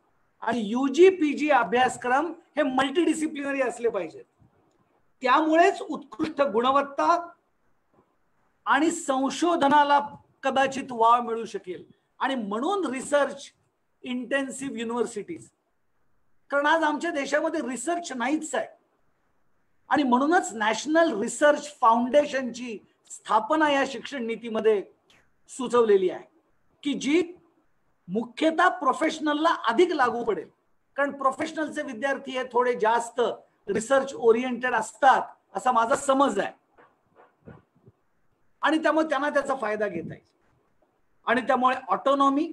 आणि UG PG अभ्यासक्रम हे मल्टी डिसिप्लिनरी असले पाहिजेत. त्यामुळेच उत्कृष्ट गुणवत्ता आणि संशोधनाला कदाचित वाव मिळू शकेल. आणि म्हणून रिसर्च इंटेन्सिव्ह युनिव्हर्सिटीज, कारण आज आमच्या देशामध्ये रिसर्च नाहीच आहे. आणि म्हणूनच नॅशनल रिसर्च फाउंडेशनची स्थापना या शिक्षण नीतीमध्ये सुचवलेली आहे, की जी मुख्यतः प्रोफेशनलला अधिक लागू पडेल. कारण प्रोफेशनलचे विद्यार्थी हे थोडे जास्त रिसर्च ओरिएंटेड असतात असा माझा समज आहे, आणि त्यामुळे त्यांना त्याचा फायदा घेता येईल. आणि त्यामुळे autonomy,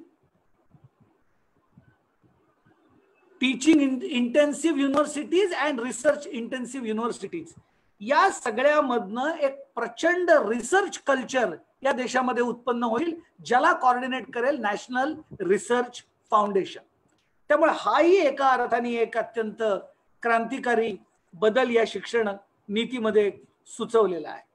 teaching intensive universities and research intensive universities, या सगळ्यामधनं एक प्रचंड रिसर्च कल्चर या देशामध्ये उत्पन्न होईल, ज्याला कोऑर्डिनेट करेल नॅशनल रिसर्च फाउंडेशन. त्यामुळे हाही एका अर्थाने एक अत्यंत क्रांतिकारी बदल या शिक्षण नीतीमध्ये सुचवलेला आहे.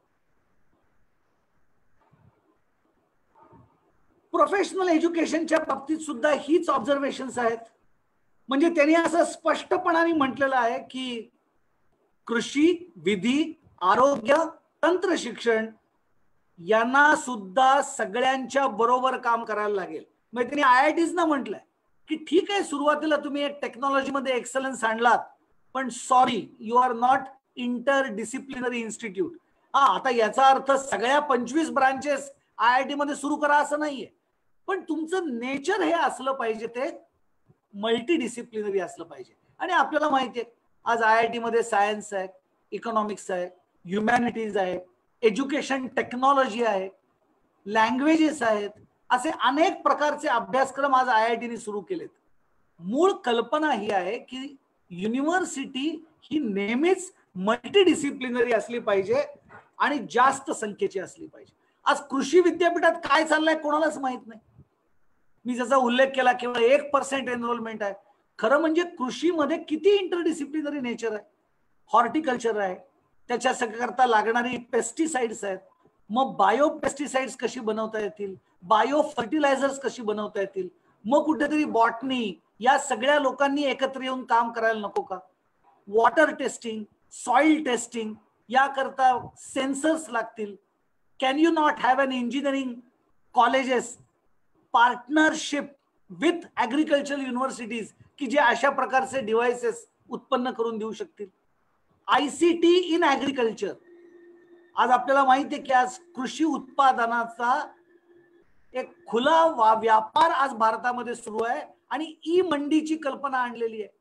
प्रोफेशनल एज्युकेशनच्या बाबतीत सुद्धा हीच ऑब्झर्वेशन्स आहेत. म्हणजे त्यांनी असं स्पष्टपणाने म्हटलेलं आहे की कृषी, विधी, आरोग्य, तंत्र शिक्षण यांना सुद्धा सगळ्यांच्या बरोबर काम करायला लागेल. म्हणजे त्यांनी IITs ना म्हटलंय की ठीक आहे, सुरुवातीला तुम्ही एक टेक्नॉलॉजीमध्ये एक्सलन्स आणलात, पण sorry, you are not interdisciplinary institute. आता याचा अर्थ सगळ्या 25 ब्रांचेस IIT मध्ये सुरू करा असं नाहीये, पण तुमचं नेचर हे असलं पाहिजे, ते मल्टी डिसिप्लिनरी असलं पाहिजे. आणि आपल्याला माहिती आहे आज IIT मध्ये सायन्स आहे, इकॉनॉमिक्स आहे, ह्युमॅनिटीज आहे, एज्युकेशन टेक्नॉलॉजी आहे, लँग्वेजेस आहेत, असे अनेक प्रकारचे अभ्यासक्रम आज IITने सुरू केलेत. मूळ कल्पना ही आहे की युनिव्हर्सिटी ही नेहमीच मल्टी डिसिप्लिनरी असली पाहिजे आणि जास्त संख्येची असली पाहिजे. आज कृषी विद्यापीठात काय चाललंय कोणालाच माहित नाही. मी ज्याचा उल्लेख केला केवळ 1% एनरोलमेंट आहे. खरं म्हणजे कृषीमध्ये किती इंटरडिसिप्लिनरी नेचर आहे. हॉर्टिकल्चर आहे, त्याच्याकरता लागणारी पेस्टिसाइड्स आहेत, मग बायो पेस्टिसाइड्स कशी बनवता येतील, बायो फर्टिलायझर्स कशी बनवता येतील, मग कुठेतरी बॉटनी, या सगळ्या लोकांनी एकत्र येऊन काम करायला नको का. वॉटर टेस्टिंग, सॉइल टेस्टिंग, याकरता सेन्सर्स लागतील. Can you not have N engineering colleges partnership with agriculture universities की जे अशा प्रकारचे डिव्हाइसेस उत्पन्न करून देऊ शकतील. ICT इन ॲग्रिकल्चर, आज आपल्याला माहिती आहे की आज कृषी उत्पादनाचा एक खुला व्यापार आज भारतामध्ये सुरू आहे आणि ई मंडीची कल्पना आणलेली आहे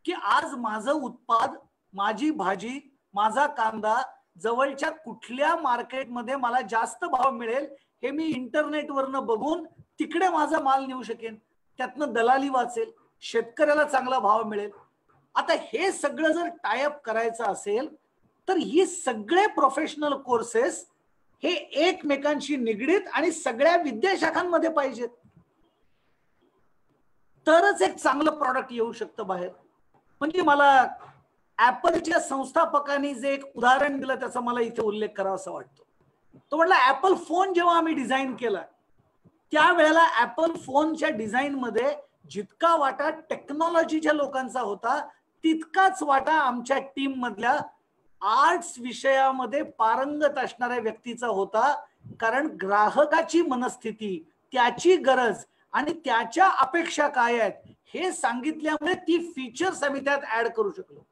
की आज माझं उत्पाद, माझी भाजी, माझा कांदा जवळच्या कुठल्या मार्केटमध्ये मला जास्त भाव मिळेल हे मी इंटरनेटवरनं बघून तिकडे माझा माल नेऊ शकेन. त्यातनं दलाली वाचेल, शेतकऱ्याला चांगला भाव मिळेल. आता हे सगळं जर टायअप करायचं असेल तर ही सगळे प्रोफेशनल कोर्सेस हे एकमेकांशी निगडीत आणि सगळ्या विद्याशाखांमध्ये पाहिजेत, तरच एक चांगलं प्रॉडक्ट येऊ शकतं बाहेर. म्हणजे मला ऍपलच्या संस्थापकांनी जे एक उदाहरण दिलं त्याचा मला इथे उल्लेख करावा असं वाटतो. तो म्हटला ऍपल फोन जेव्हा आम्ही डिझाईन केला त्यावेळेला ऍपल फोनच्या डिझाईन मध्ये जितका वाटा टेक्नॉलॉजीच्या लोकांचा होता तितकाच वाटा आमच्या टीम मधल्या आर्ट्स विषयामध्ये पारंगत असणाऱ्या व्यक्तीचा होता. कारण ग्राहकाची मनस्थिती, त्याची गरज आणि त्याच्या अपेक्षा काय आहेत हे सांगितल्यामुळे ती फीचर्स आम्ही त्यात ऍड करू शकलो.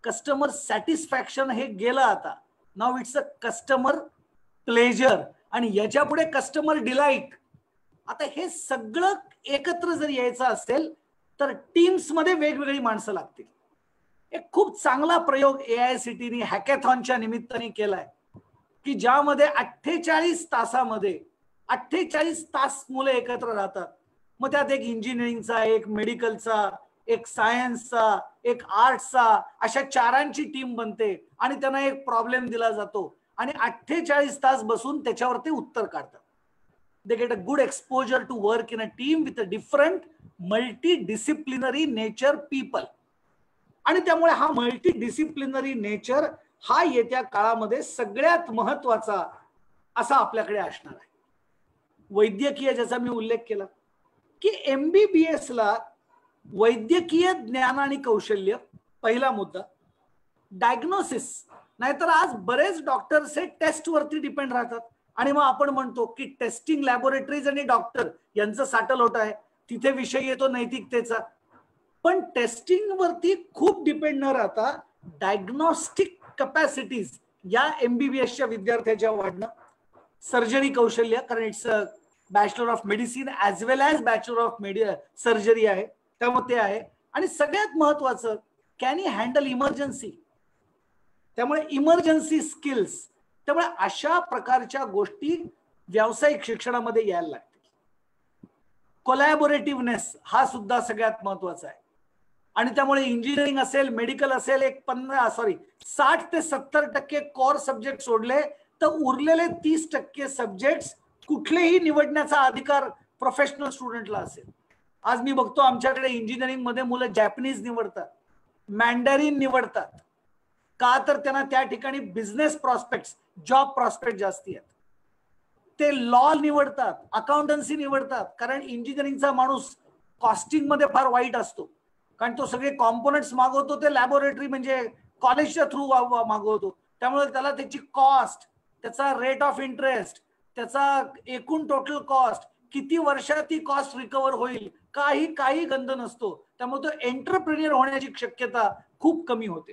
कस्टमर सॅटिस्फॅक्शन हे गेलं आता. Now it's a customer pleasure आणि याच्या पुढे कस्टमर डिलाइट. आता हे सगळं एकत्र जर यायचं असेल तर टीम्स मध्ये वेगवेगळी माणसं लागतील. एक खूप चांगला प्रयोग AICTने हॅकॅथॉनच्या निमित्ताने केलाय की ज्यामध्ये 48 तासामध्ये 48 तास मुलं एकत्र राहतात. मग त्यात एक इंजिनिअरिंगचा, एक मेडिकलचा, एक सायन्सचा, एक आर्ट्सचा, अशा 4ची टीम बनते आणि त्यांना एक प्रॉब्लेम दिला जातो आणि 48 तास बसून त्याच्यावर ते उत्तर काढतात. they get a good exposure to work in a team with a different multidisciplinary nature people. आणि त्यामुळे हा मल्टीडिसिप्लिनरी नेचर हा येत्या काळामध्ये सगळ्यात महत्वाचा असा आपल्याकडे असणार आहे. वैद्यकीय, ज्याचा मी उल्लेख केला की MBBS ला वैद्यकीय ज्ञान आणि कौशल्य पहिला मुद्दा, डायग्नोसिस, नाहीतर आज बरेच डॉक्टर्स हे टेस्ट वरती डिपेंड राहतात. आणि मग आपण म्हणतो की टेस्टिंग लॅबोरेटरीज आणि डॉक्टर यांचं साटल होत आहे, तिथे विषय येतो नैतिकतेचा. पण टेस्टिंग वरती खूप डिपेंड न राहता डायग्नोस्टिक कॅपॅसिटीज या MBBSच्या विद्यार्थ्याच्या वाढणं, सर्जरी कौशल्य, कारण it's bachelor of medicine as well as bachelor of surgery आहे, त्यामुळे ते आहे. आणि सगळ्यात महत्वाचं, कॅन ही हँडल इमर्जन्सी, त्यामुळे इमर्जन्सी स्किल्स. त्यामुळे अशा प्रकारच्या गोष्टी व्यावसायिक शिक्षणामध्ये यायला लागतील. कोलॅबोरेटिव्हनेस हा सुद्धा सगळ्यात महत्वाचा आहे. आणि त्यामुळे इंजिनिअरिंग असेल, मेडिकल असेल, 60 ते 70% कोर सब्जेक्ट सोडले तर उरलेले 30% सब्जेक्ट्स कुठलेही निवडण्याचा अधिकार प्रोफेशनल स्टुडंटला असेल. आज मी बघतो आमच्याकडे इंजिनिअरिंग मध्ये मुलं जॅपनीज निवडतात, मॅन्डरिन निवडतात. का तर त्यांना त्या ठिकाणी बिझनेस प्रॉस्पेक्ट्स, जॉब प्रॉस्पेक्ट जास्ती आहेत. ते लॉ निवडतात, अकाउंटन्सी निवडतात, कारण इंजिनिअरिंगचा माणूस कॉस्टिंग मध्ये फार वाईट असतो, कारण तो सगळे कॉम्पोनंट्स मागवतो ते लॅबोरेटरी म्हणजे कॉलेजच्या थ्रू मागवतो. त्यामुळे त्याला त्याची कॉस्ट, त्याचा रेट ऑफ इंटरेस्ट, त्याचा एकूण टोटल कॉस्ट, किती वर्षात ती कॉस्ट रिकव्हर होईल, काही गंध नसतो. त्यामुळे तो एंटरप्रेन्युअर होण्याची शक्यता खूप कमी होते.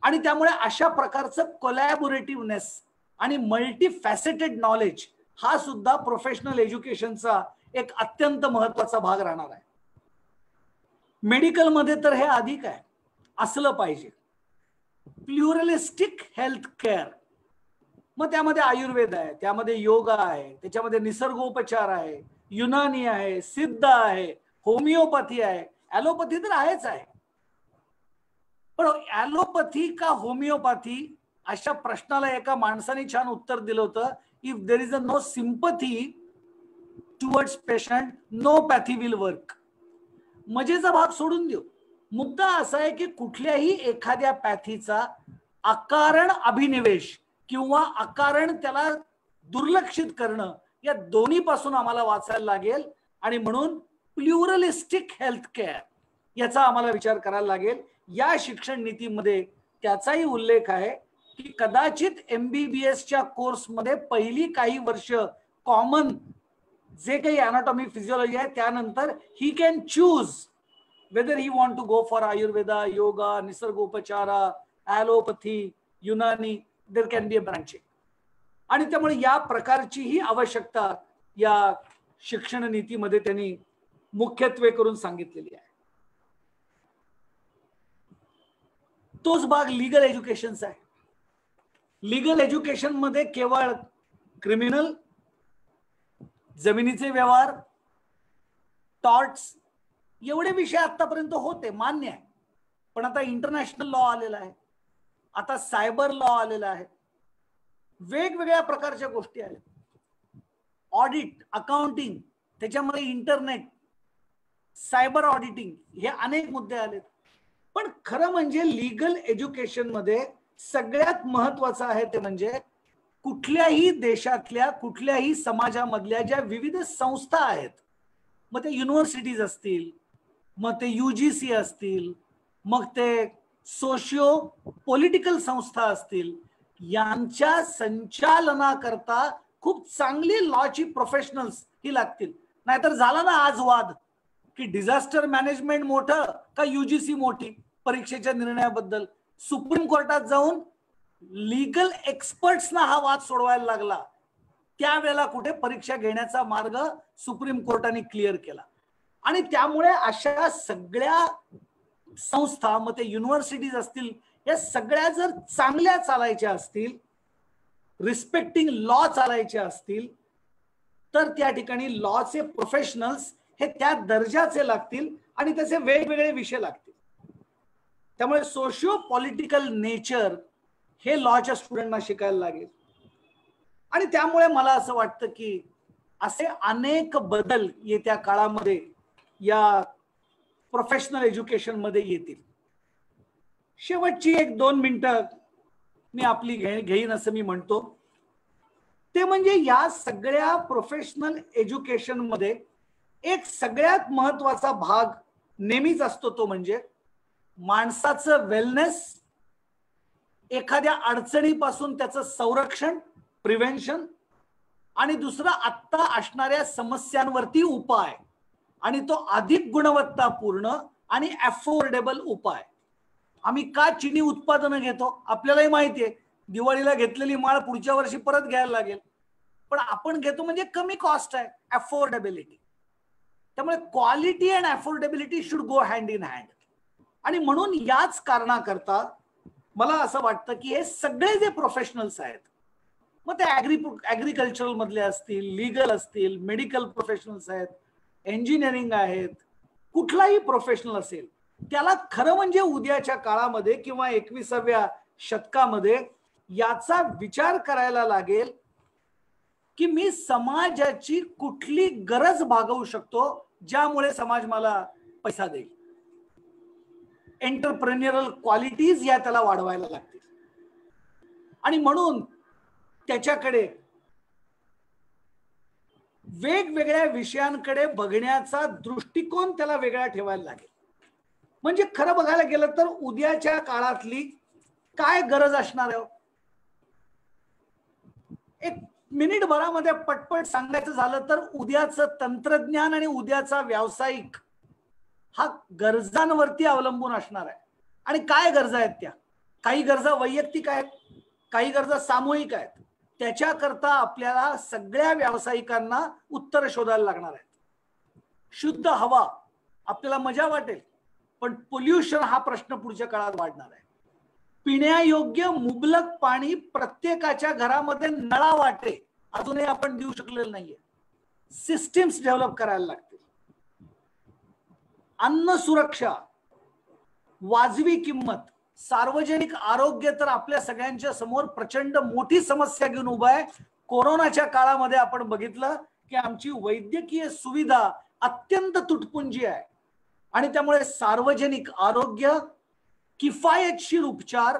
आणि त्यामुळे अशा प्रकारचं कोलॅबोरेटिव्हनेस आणि मल्टी फॅसेटेड नॉलेज हा सुद्धा प्रोफेशनल एज्युकेशनचा एक अत्यंत महत्वाचा भाग राहणार आहे. मेडिकलमध्ये तर हे अधिक आहे, असलं पाहिजे. प्लुरलिस्टिक हेल्थ केअर, मग त्यामध्ये आयुर्वेद आहे, त्यामध्ये योगा आहे, त्याच्यामध्ये निसर्गोपचार आहे, युनानी आहे, सिद्ध आहे, होमिओपॅथी आहे, ॲलोपॅथी तर आहेच आहे. पण ॲलोपॅथी का होमिओपॅथी अशा प्रश्नाला एका माणसाने छान उत्तर दिलं होतं, if there is a no sympathy towards patient, no pathy will work. मजेचा भाग सोडून देऊ, मुद्दा असा आहे की कुठल्याही एखाद्या पॅथीचा अकारण अभिनिवेश किंवा अकारण त्याला दुर्लक्षित करणं, या दोन्ही पासून आम्हाला वाचायला लागेल. आणि म्हणून प्लुरलिस्टिक हेल्थ केअर याचा आम्हाला विचार करायला लागेल. या शिक्षण नीतीमध्ये त्याचाही उल्लेख आहे की कदाचित MBBSच्या कोर्समध्ये पहिली काही वर्ष कॉमन जे काही अनाटॉमी फिजिओलॉजी आहे, त्यानंतर he can choose whether he want to go for Ayurveda, yoga, निसर्गोपचारा, allopathy, Unani, there can be a branching. आणि त्यामुळे या प्रकारची ही आवश्यकता या शिक्षण नीतीमध्ये त्यांनी मुख्यत्वे करून सांगितलेली आहे. तोच भाग लीगल एज्युकेशनचा आहे. लीगल एज्युकेशन मध्ये केवळ क्रिमिनल, जमिनीचे व्यवहार, टॉर्ट्स एवढे विषय आतापर्यंत होते, मान्य आहे. पण आता इंटरनॅशनल लॉ आलेला आहे, आता सायबर लॉ आलेला आहे, वेगवेगळ्या प्रकारच्या गोष्टी आल्या, ऑडिट, अकाउंटिंग, त्याच्यामध्ये इंटरनेट, सायबर ऑडिटिंग, हे अनेक मुद्दे आले. पण खरं म्हणजे लीगल एज्युकेशन मध्ये सगळ्यात महत्वाचं आहे ते म्हणजे कुठल्याही देशातल्या, कुठल्याही समाजामधल्या ज्या विविध संस्था आहेत, मग ते युनिव्हर्सिटीज असतील, मग ते UGC असतील, मग ते सोशिओ पॉलिटिकल संस्था असतील, यांच्या संचालनाकरता खूप चांगली लॉची प्रोफेशनल्स ही लागतील. नाहीतर झाला ना आज वाद की डिझास्टर मॅनेजमेंट मोठं का UGC मोठी परीक्षेच्या निर्णयाबद्दल, सुप्रीम कोर्टात जाऊन लीगल एक्सपर्ट्सना हा वाद सोडवायला लागला. त्यावेळेला कुठे परीक्षा घेण्याचा मार्ग सुप्रीम कोर्टाने क्लिअर केला. आणि त्यामुळे अशा सगळ्या संस्था, मग ते युनिव्हर्सिटीज असतील, या सगळ्या जर चांगल्या चालायच्या असतील, रिस्पेक्टिंग लॉ चालायचे असतील, तर त्या ठिकाणी लॉचे प्रोफेशनल्स हे त्या दर्जाचे लागतील आणि त्याचे वेगवेगळे विषय लागतील. त्यामुळे सोशिओ पॉलिटिकल नेचर हे लॉच्या स्टुडंटना शिकायला लागेल. आणि त्यामुळे मला असं वाटतं की असे अनेक बदल येत्या काळामध्ये या प्रोफेशनल एज्युकेशन मध्ये येतील. शेवटची 1-2 मिनिटं मी आपली घेईन असं मी म्हणतो, ते म्हणजे या सगळ्या प्रोफेशनल एज्युकेशन मध्ये एक सगळ्यात महत्वाचा भाग नेहमीच असतो, तो म्हणजे माणसाचं वेलनेस, एखाद्या अडचणीपासून त्याचं संरक्षण, प्रिव्हेन्शन, आणि दुसरं आत्ता असणाऱ्या समस्यांवरती उपाय, आणि तो अधिक गुणवत्तापूर्ण आणि अफोर्डेबल उपाय. आम्ही का चिनी उत्पादनं घेतो? आपल्यालाही माहिती आहे दिवाळीला घेतलेली माळ पुढच्या वर्षी परत घ्यायला लागेल, पण आपण घेतो म्हणजे कमी कॉस्ट आहे, अफोर्डेबिलिटी. त्यामुळे quality and affordability should go hand in hand. आणि म्हणून याच कारणाकरता मला असं वाटतं की हे सगळे जे प्रोफेशनल्स आहेत, मग ते ऍग्रिकल्चरल मधले असतील, लीगल असतील, मेडिकल प्रोफेशनल्स आहेत, इंजिनिअरिंग आहेत, कुठलाही प्रोफेशनल असेल, त्याला खरं म्हणजे उद्याच्या काळामध्ये किंवा 21व्या शतकामध्ये याचा विचार करायला लागेल की मी समाजाची कुठली गरज भागवू शकतो ज्यामुळे समाज मला पैसा देईल. एंटरप्रेन्युरल क्वालिटीज या त्याला वाढवायला लागतील. आणि म्हणून त्याच्याकडे वेगवेगळ्या विषयांकडे बघण्याचा दृष्टिकोन त्याला वेगळा ठेवायला लागेल. म्हणजे खरं बघायला गेलं तर उद्याच्या काळातली काय गरज असणार आहे, एक मिनिट भरामध्ये पटपट सांगायचं झालं तर उद्याचं तंत्रज्ञान आणि उद्याचा व्यावसायिक हा गरजांवरती अवलंबून असणार आहे. आणि काय गरजा आहेत त्या? काही गरजा वैयक्तिक आहेत, काही गरजा सामूहिक आहेत. त्याच्याकरता आपल्याला सगळ्या व्यावसायिकांना उत्तर शोधायला लागणार आहेत. शुद्ध हवा आपल्याला मजा वाटेल, पण पोल्युशन हा प्रश्न पुढच्या काळात वाढणार आहे. पिण्यायोग्य मुबलक पाणी प्रत्येकाच्या घरामध्ये नळा वाटे अजूनही आपण देऊ शकलेलं नाहीये. सिस्टीम्स डेव्हलप करायला लागतील. अन्न सुरक्षा, वाजवी किंमत, सार्वजनिक आरोग्य तर आपल्या सगळ्यांच्या समोर प्रचंड मोठी समस्या घेऊन उभा आहे. कोरोनाच्या काळामध्ये आपण बघितलं की आमची वैद्यकीय सुविधा अत्यंत तुटपुंजी आहे आणि त्यामुळे सार्वजनिक आरोग्य, किफायतशीर उपचार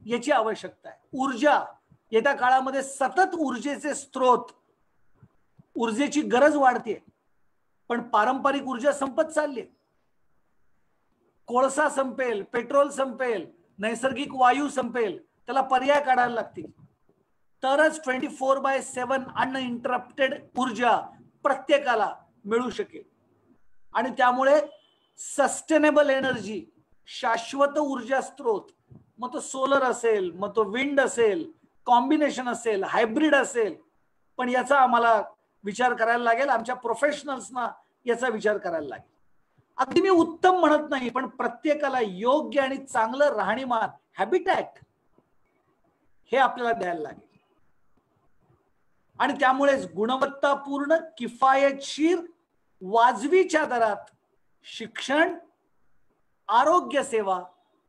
याची आवश्यकता आहे. ऊर्जा, येत्या काळामध्ये सतत ऊर्जेचे स्रोत, ऊर्जेची गरज वाढते, पण पारंपरिक ऊर्जा संपत चालली. कोळसा संपेल, पेट्रोल संपेल, नैसर्गिक वायू संपेल, त्याला पर्याय काढायला लागतील. तरच 24/7 अनइंटरप्टेड ऊर्जा प्रत्येकाला मिळू शकेल. आणि त्यामुळे सस्टेनेबल एनर्जी, शाश्वत ऊर्जा स्रोत, मग तो सोलर असेल, मग तो विंड असेल, कॉम्बिनेशन असेल, हायब्रिड असेल, पण याचा आम्हाला विचार करायला लागेल. आमच्या प्रोफेशनल्सना याचा विचार करायला लागेल. अगदी मी उत्तम म्हणत नाही, पण प्रत्येकाला योग्य आणि चांगलं राहणीमान, हॅबिटॅट हे आपल्याला द्यायला लागेल. आणि त्यामुळेच गुणवत्तापूर्ण, किफायतशीर, वाजवीच्या दरात शिक्षण, आरोग्य सेवा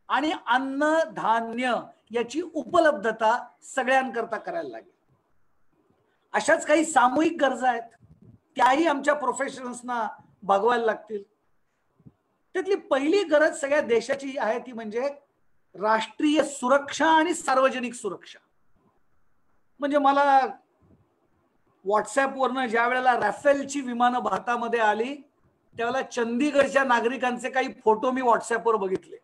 आणि अन्न धान्य याची उपलब्धता सगळ्यांकरता करायला लागेल. अशाच काही सामूहिक गरजा आहेत, त्याही आमच्या प्रोफेशनल्सना भागवायला लागतील. त्यातली पहिली गरज सगळ्या देशाची आहे ती म्हणजे राष्ट्रीय सुरक्षा आणि सार्वजनिक सुरक्षा. म्हणजे मला व्हॉट्सअपवरनं ज्या वेळेला राफेलची विमानं भारतामध्ये आली त्यावेळेला चंदीगडच्या नागरिकांचे काही फोटो मी व्हॉट्सअपवर बघितले.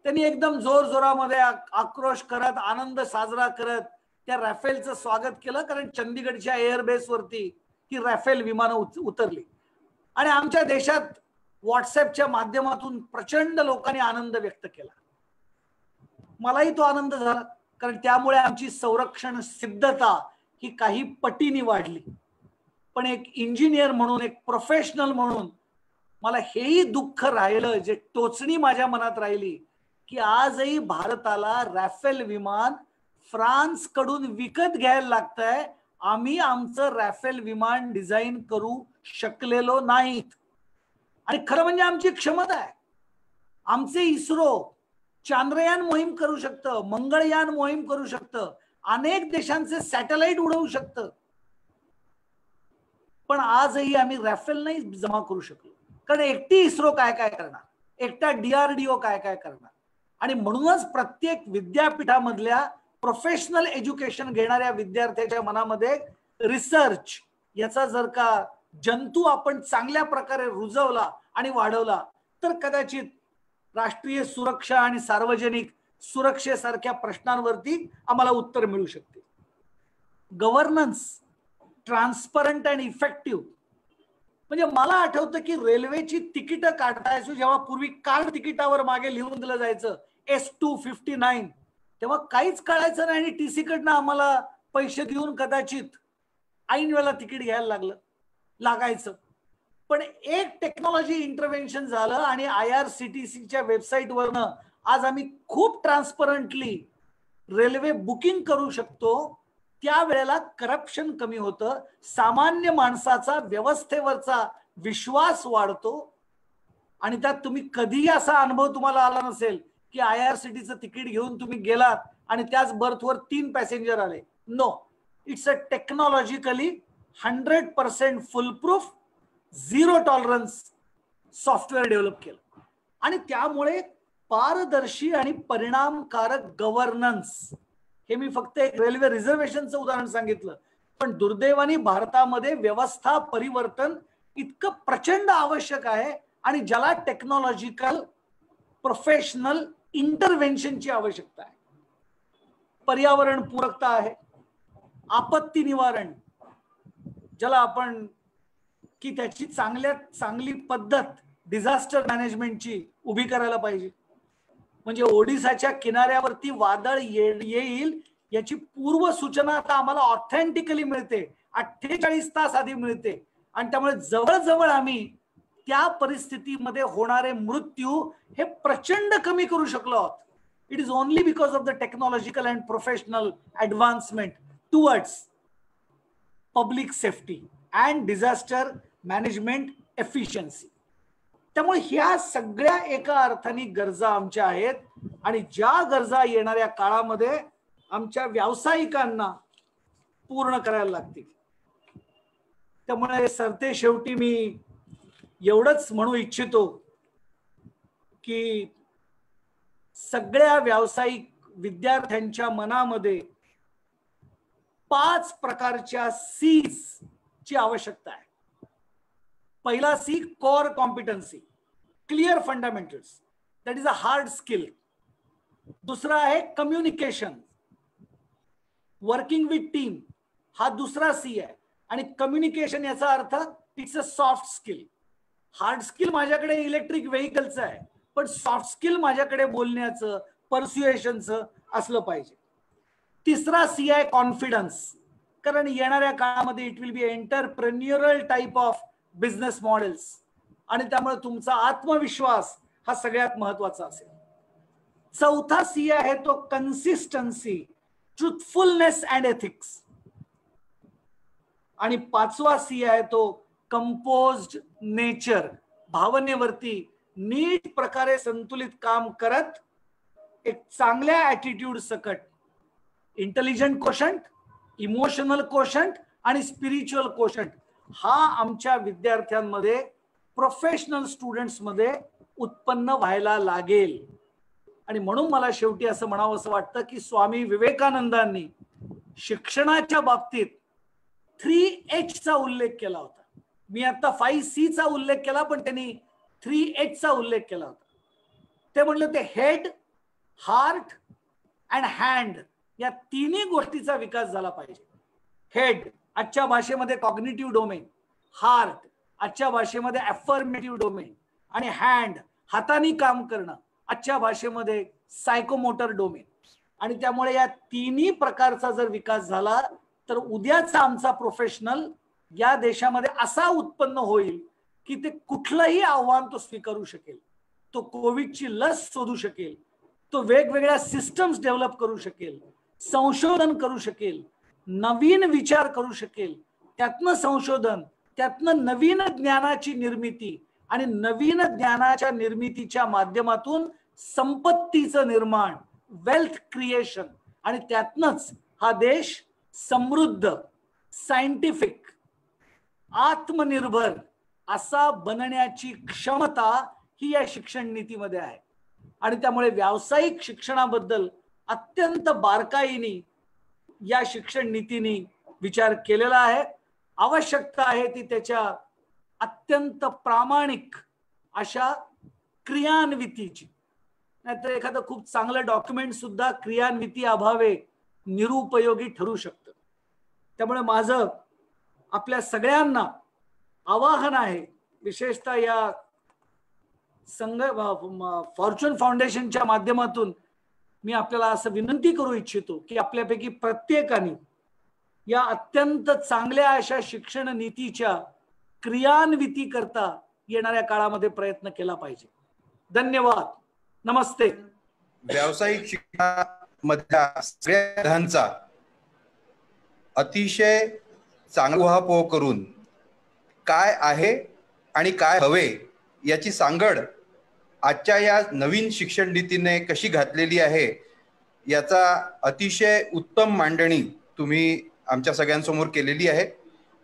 त्यांनी एकदम जोर जोरामध्ये आक्रोश करत, आनंद साजरा करत त्या राफेलचं स्वागत केलं, कारण चंदीगडच्या एअरबेसवरती ही राफेल विमानं उतरली. आणि आमच्या देशात व्हॉट्सअपच्या माध्यमातून प्रचंड लोकांनी आनंद व्यक्त केला. मलाही तो आनंद झाला, कारण त्यामुळे आमची संरक्षण सिद्धता ही काही पटीने वाढली. पण एक इंजिनियर म्हणून, एक प्रोफेशनल म्हणून मला हेही दुःख राहिलं, जे टोचणी माझ्या मनात राहिली, की आजही भारताला राफेल विमान फ्रान्स कडून विकत घ्यायला लागतंय. आम्ही आमचं राफेल विमान डिझाईन करू शकलेलो नाहीत. आणि खरं म्हणजे आमची क्षमता आहे. आमचे इस्रो चांद्रयान मोहीम करू शकतं, मंगळयान मोहीम करू शकतं, अनेक देशांचे सॅटेलाइट उडवू शकतं, पण आजही आम्ही राफेल नाही जमा करू शकलो. कारण एकटी इस्रो काय काय करणार, एकटा DRDO काय काय करणार. आणि म्हणूनच प्रत्येक विद्यापीठामधल्या प्रोफेशनल एज्युकेशन घेणाऱ्या विद्यार्थ्याच्या मनामध्ये रिसर्च याचा जर का जंतू आपण चांगल्या प्रकारे रुजवला आणि वाढवला तर कदाचित राष्ट्रीय सुरक्षा आणि सार्वजनिक सुरक्षेसारख्या प्रश्नांवरती आम्हाला उत्तर मिळू शकते. Governance transparent and effective. म्हणजे मला आठवतं की रेल्वेची तिकीट काढतायचो जेव्हा पूर्वी कार्ड तिकिटावर मागे लिहून दिलं जायचं S259, तेव्हा काहीच कळायचं नाही आणि टीसी कडनं आम्हाला पैसे देऊन कदाचित ऐन वेळेला तिकीट घ्यायला लागायचं. पण एक टेक्नॉलॉजी इंटरव्हेन्शन झालं आणि IRCTCच्या वेबसाईटवरनं आज आम्ही खूप ट्रान्सपरंटली रेल्वे बुकिंग करू शकतो. त्यावेळेला करप्शन कमी होतं, सामान्य माणसाचा व्यवस्थेवरचा विश्वास वाढतो. आणि त्यात तुम्ही कधीही असा अनुभव तुम्हाला आला नसेल की IRCTCचं तिकीट घेऊन तुम्ही गेलात आणि त्याच बर्थवर 3 पॅसेंजर आले. No, it's a technologically 100% foolproof zero tolerance software develop केलं. आणि त्यामुळे पारदर्शी आणि परिणामकारक गव्हर्नन्स, हे मी फक्त एक रेल्वे रिझर्वेशनचं उदाहरण सांगितलं, पण दुर्दैवाने भारतामध्ये व्यवस्था परिवर्तन इतकं प्रचंड आवश्यक आहे आणि ज्याला टेक्नॉलॉजिकल प्रोफेशनल इंटरव्हेन्शनची आवश्यकता आहे. पर्यावरण पूरकता आहे, आपत्ती निवारण, ज्याला आपण की त्याची चांगली पद्धत डिझास्टर मॅनेजमेंटची उभी करायला पाहिजे. म्हणजे ओडिसाच्या किनाऱ्यावरती वादळ येईल याची पूर्व सूचना आता आम्हाला ऑथेंटिकली मिळते, 48 तास आधी मिळते. आणि त्यामुळे जवळजवळ आम्ही त्या परिस्थितीमध्ये होणारे मृत्यू हे प्रचंड कमी करू शकलो आहोत. It is only because of the technological and professional advancement towards public safety and disaster management efficiency. त्यामुळे ह्या सगळ्या एका अर्थाने गरजा आमच्या आहेत आणि ज्या गरजा येणाऱ्या काळामध्ये आमच्या व्यावसायिकांना पूर्ण करायला लागतील. त्यामुळे सरते शेवटी मी एवढंच म्हणू इच्छितो की सगळ्या व्यावसायिक विद्यार्थ्यांच्या मनामध्ये 5 प्रकारच्या C's ची आवश्यकता आहे. पहिला C, core competency, clear fundamentals, that is a hard skill. दुसरा आहे कम्युनिकेशन, वर्किंग विथ टीम, हा दुसरा C आहे. आणि कम्युनिकेशन याचा अर्थ it's a soft skill. Hard skill माझ्याकडे इलेक्ट्रिक व्हेकलचं आहे, पण सॉफ्ट स्किल माझ्याकडे बोलण्याचं, परस्युएशनचं असलं पाहिजे. तिसरा C आहे कॉन्फिडन्स, कारण येणाऱ्या काळामध्ये it will be entrepreneurial type of business models आणि त्यामुळे तुमचा आत्मविश्वास हा सगळ्यात महत्वाचा असेल. चौथा C आहे तो कन्सिस्टन्सी, ट्रुथफुलनेस अँड एथिक्स. आणि 5वा C आहे तो कंपोज्ड नेचर, भावनेवरती नीट प्रकारे संतुलित काम करत एक चांगल्या ऍटिट्यूड सकट इंटेलिजंट कोशंट, इमोशनल कोशंट आणि स्पिरिच्युअल कोशंट हा आमच्या विद्यार्थ्यांमध्ये, प्रोफेशनल स्टुडंट्समध्ये उत्पन्न व्हायला लागेल. आणि म्हणून मला शेवटी असं म्हणावं असं वाटतं की स्वामी विवेकानंदांनी शिक्षणाच्या बाबतीत 3H चा उल्लेख केला होता. मी आता 5C चा उल्लेख केला, पण त्यांनी 3H चा उल्लेख केला होता. ते म्हणले ते हेड, हार्ट अँड हँड या तिन्ही गोष्टीचा विकास झाला पाहिजे. हेड आजच्या भाषेमध्ये कॉग्निटिव्ह डोमेन, हार्ट आजच्या भाषेमध्ये अफर्मेटिव्ह डोमेन आणि हँड हाताने काम करणं आजच्या भाषेमध्ये सायकोमोटर डोमेन. आणि त्यामुळे या तिन्ही प्रकारचा जर विकास झाला तर उद्याचा आमचा प्रोफेशनल या देशामध्ये असा उत्पन्न होईल की ते कुठलंही आव्हान तो स्वीकारू शकेल, तो कोविडची लस शोधू शकेल, तो वेगवेगळ्या सिस्टम्स डेव्हलप करू शकेल, संशोधन करू शकेल, नवीन विचार करू शकेल, त्यातनं संशोधन, त्यातनं नवीन ज्ञानाची निर्मिती आणि नवीन ज्ञानाच्या निर्मितीच्या माध्यमातून संपत्तीचं निर्माण, वेल्थ क्रिएशन आणि त्यातनंच हा देश समृद्ध, सायंटिफिक, आत्मनिर्भर असा बनण्याची क्षमता ही या शिक्षण नीतीमध्ये आहे. आणि त्यामुळे व्यावसायिक शिक्षणाबद्दल अत्यंत बारकाईने या शिक्षण नीतीने विचार केलेला आहे. आवश्यकता आहे ती त्याच्या अत्यंत प्रामाणिक अशा क्रियान्वितीची. नाहीतर एखादं खूप चांगलं डॉक्युमेंट सुद्धा क्रियान्विती अभावे निरुपयोगी ठरू शकतं. त्यामुळे माझं आपल्या सगळ्यांना आवाहन आहे, विशेषतः या फॉर्च्यून फाउंडेशनच्या माध्यमातून मी आपल्याला असं विनंती करू इच्छितो की आपल्यापैकी प्रत्येकाने या अत्यंत चांगल्या अशा शिक्षण नीतीच्या क्रियान्विती करता येणाऱ्या काळामध्ये प्रयत्न केला पाहिजे. धन्यवाद. नमस्ते. व्यावसायिक शिक्षणामधल्या सगळ्या विधानांचा अतिशय चांगला उहापोह करून काय आहे आणि काय हवे याची सांगड आजच्या या नवीन शिक्षण नीतीने कशी घातलेली आहे याचा अतिशय उत्तम मांडणी तुम्ही आमच्या सगळ्यांसमोर केलेली आहे.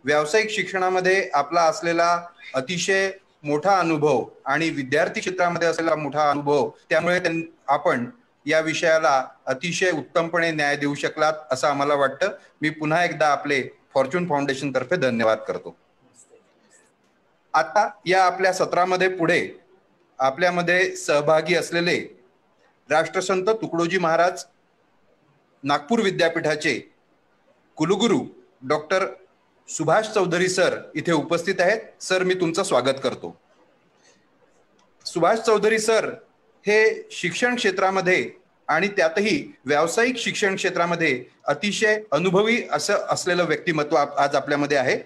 व्यावसायिक शिक्षणामध्ये आपला असलेला अतिशय मोठा अनुभव आणि विद्यार्थी क्षेत्रामध्ये असलेला मोठा अनुभव, त्यामुळे आपण या विषयाला अतिशय उत्तमपणे न्याय देऊ शकलात असं आम्हाला वाटतं. मी पुन्हा एकदा आपले फॉर्च्यून फाउंडेशन तर्फे धन्यवाद करतो. आता या आपल्या सत्रामध्ये पुढे आपल्यामध्ये सहभागी असलेले राष्ट्रसंत तुकडोजी महाराज नागपूर विद्यापीठाचे कुलगुरू डॉक्टर सुभाष चौधरी सर इथे उपस्थित आहेत. सर, मी तुमचं स्वागत करतो. सुभाष चौधरी सर हे शिक्षण क्षेत्रामध्ये आणि त्यातही व्यावसायिक शिक्षण क्षेत्रामध्ये अतिशय अनुभवी असलेलं व्यक्तिमत्व आज आपल्यामध्ये आहे.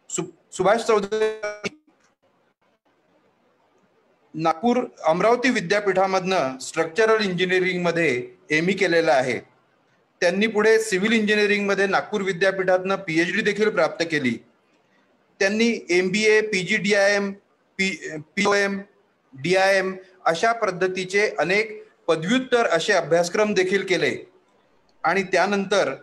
सुभाष चौधरी नागपूर अमरावती विद्यापीठामधनं स्ट्रक्चरल इंजिनिअरिंग मध्ये एम.ई. केलेलं आहे. त्यांनी पुढे सिव्हिल इंजिनिअरिंग मध्ये नागपूर विद्यापीठातनं PhD देखील प्राप्त केली. त्यांनी MBA, PGDIM, POM, DIM अशा पद्धतीचे अनेक पदव्युत्तर असे अभ्यासक्रम देखील केले आणि त्यानंतर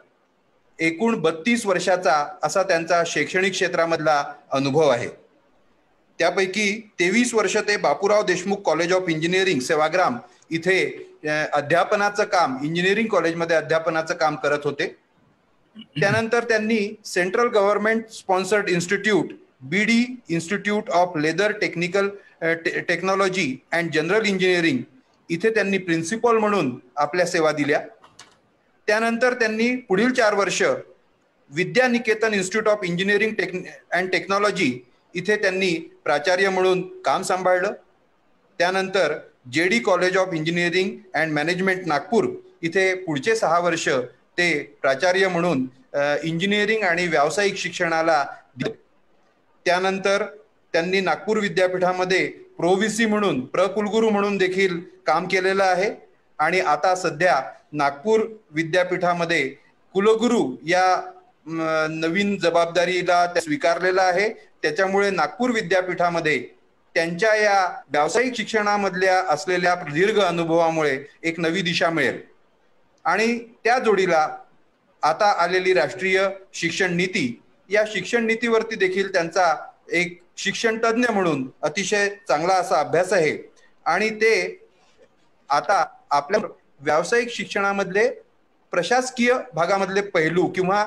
एकूण 32 वर्षाचा असा त्यांचा शैक्षणिक क्षेत्रामधला अनुभव आहे. त्यापैकी 23 वर्ष ते Bapurao Deshmukh college of engineering Sevagram इथे अध्यापनाचं काम, इंजिनिअरिंग कॉलेजमध्ये अध्यापनाचं काम करत होते. त्यानंतर त्यांनी central government sponsored institute BD institute of leather technology and general engineering इथे त्यांनी प्रिन्सिपल म्हणून आपल्या सेवा दिल्या. त्यानंतर त्यांनी पुढील 4 वर्ष Vidyaniketan institute of engineering and technology इथे त्यांनी प्राचार्य म्हणून काम सांभाळलं. त्यानंतर JD college of engineering and management Nagpur इथे पुढचे 6 वर्ष ते प्राचार्य म्हणून इंजिनिअरिंग आणि व्यावसायिक शिक्षणाला. त्यानंतर त्यांनी नागपूर विद्यापीठामध्ये प्रोव्हीसी म्हणून प्रकुलगुरू म्हणून देखील काम केलेलं आहे आणि आता सध्या नागपूर विद्यापीठामध्ये कुलगुरू या नवीन जबाबदारीला स्वीकारलेला आहे. त्याच्यामुळे नागपूर विद्यापीठामध्ये त्यांच्या या व्यावसायिक शिक्षणामधल्या असलेल्या दीर्घ अनुभवामुळे एक नवी दिशा मिळेल आणि त्या जोडीला आता आलेली राष्ट्रीय शिक्षण नीती, या शिक्षण नीतीवरती देखील त्यांचा एक शिक्षण तज्ञ म्हणून अतिशय चांगला असा अभ्यास आहे आणि ते आता आपल्या व्यावसायिक शिक्षणामधले प्रशासकीय भागामधले पैलू किंवा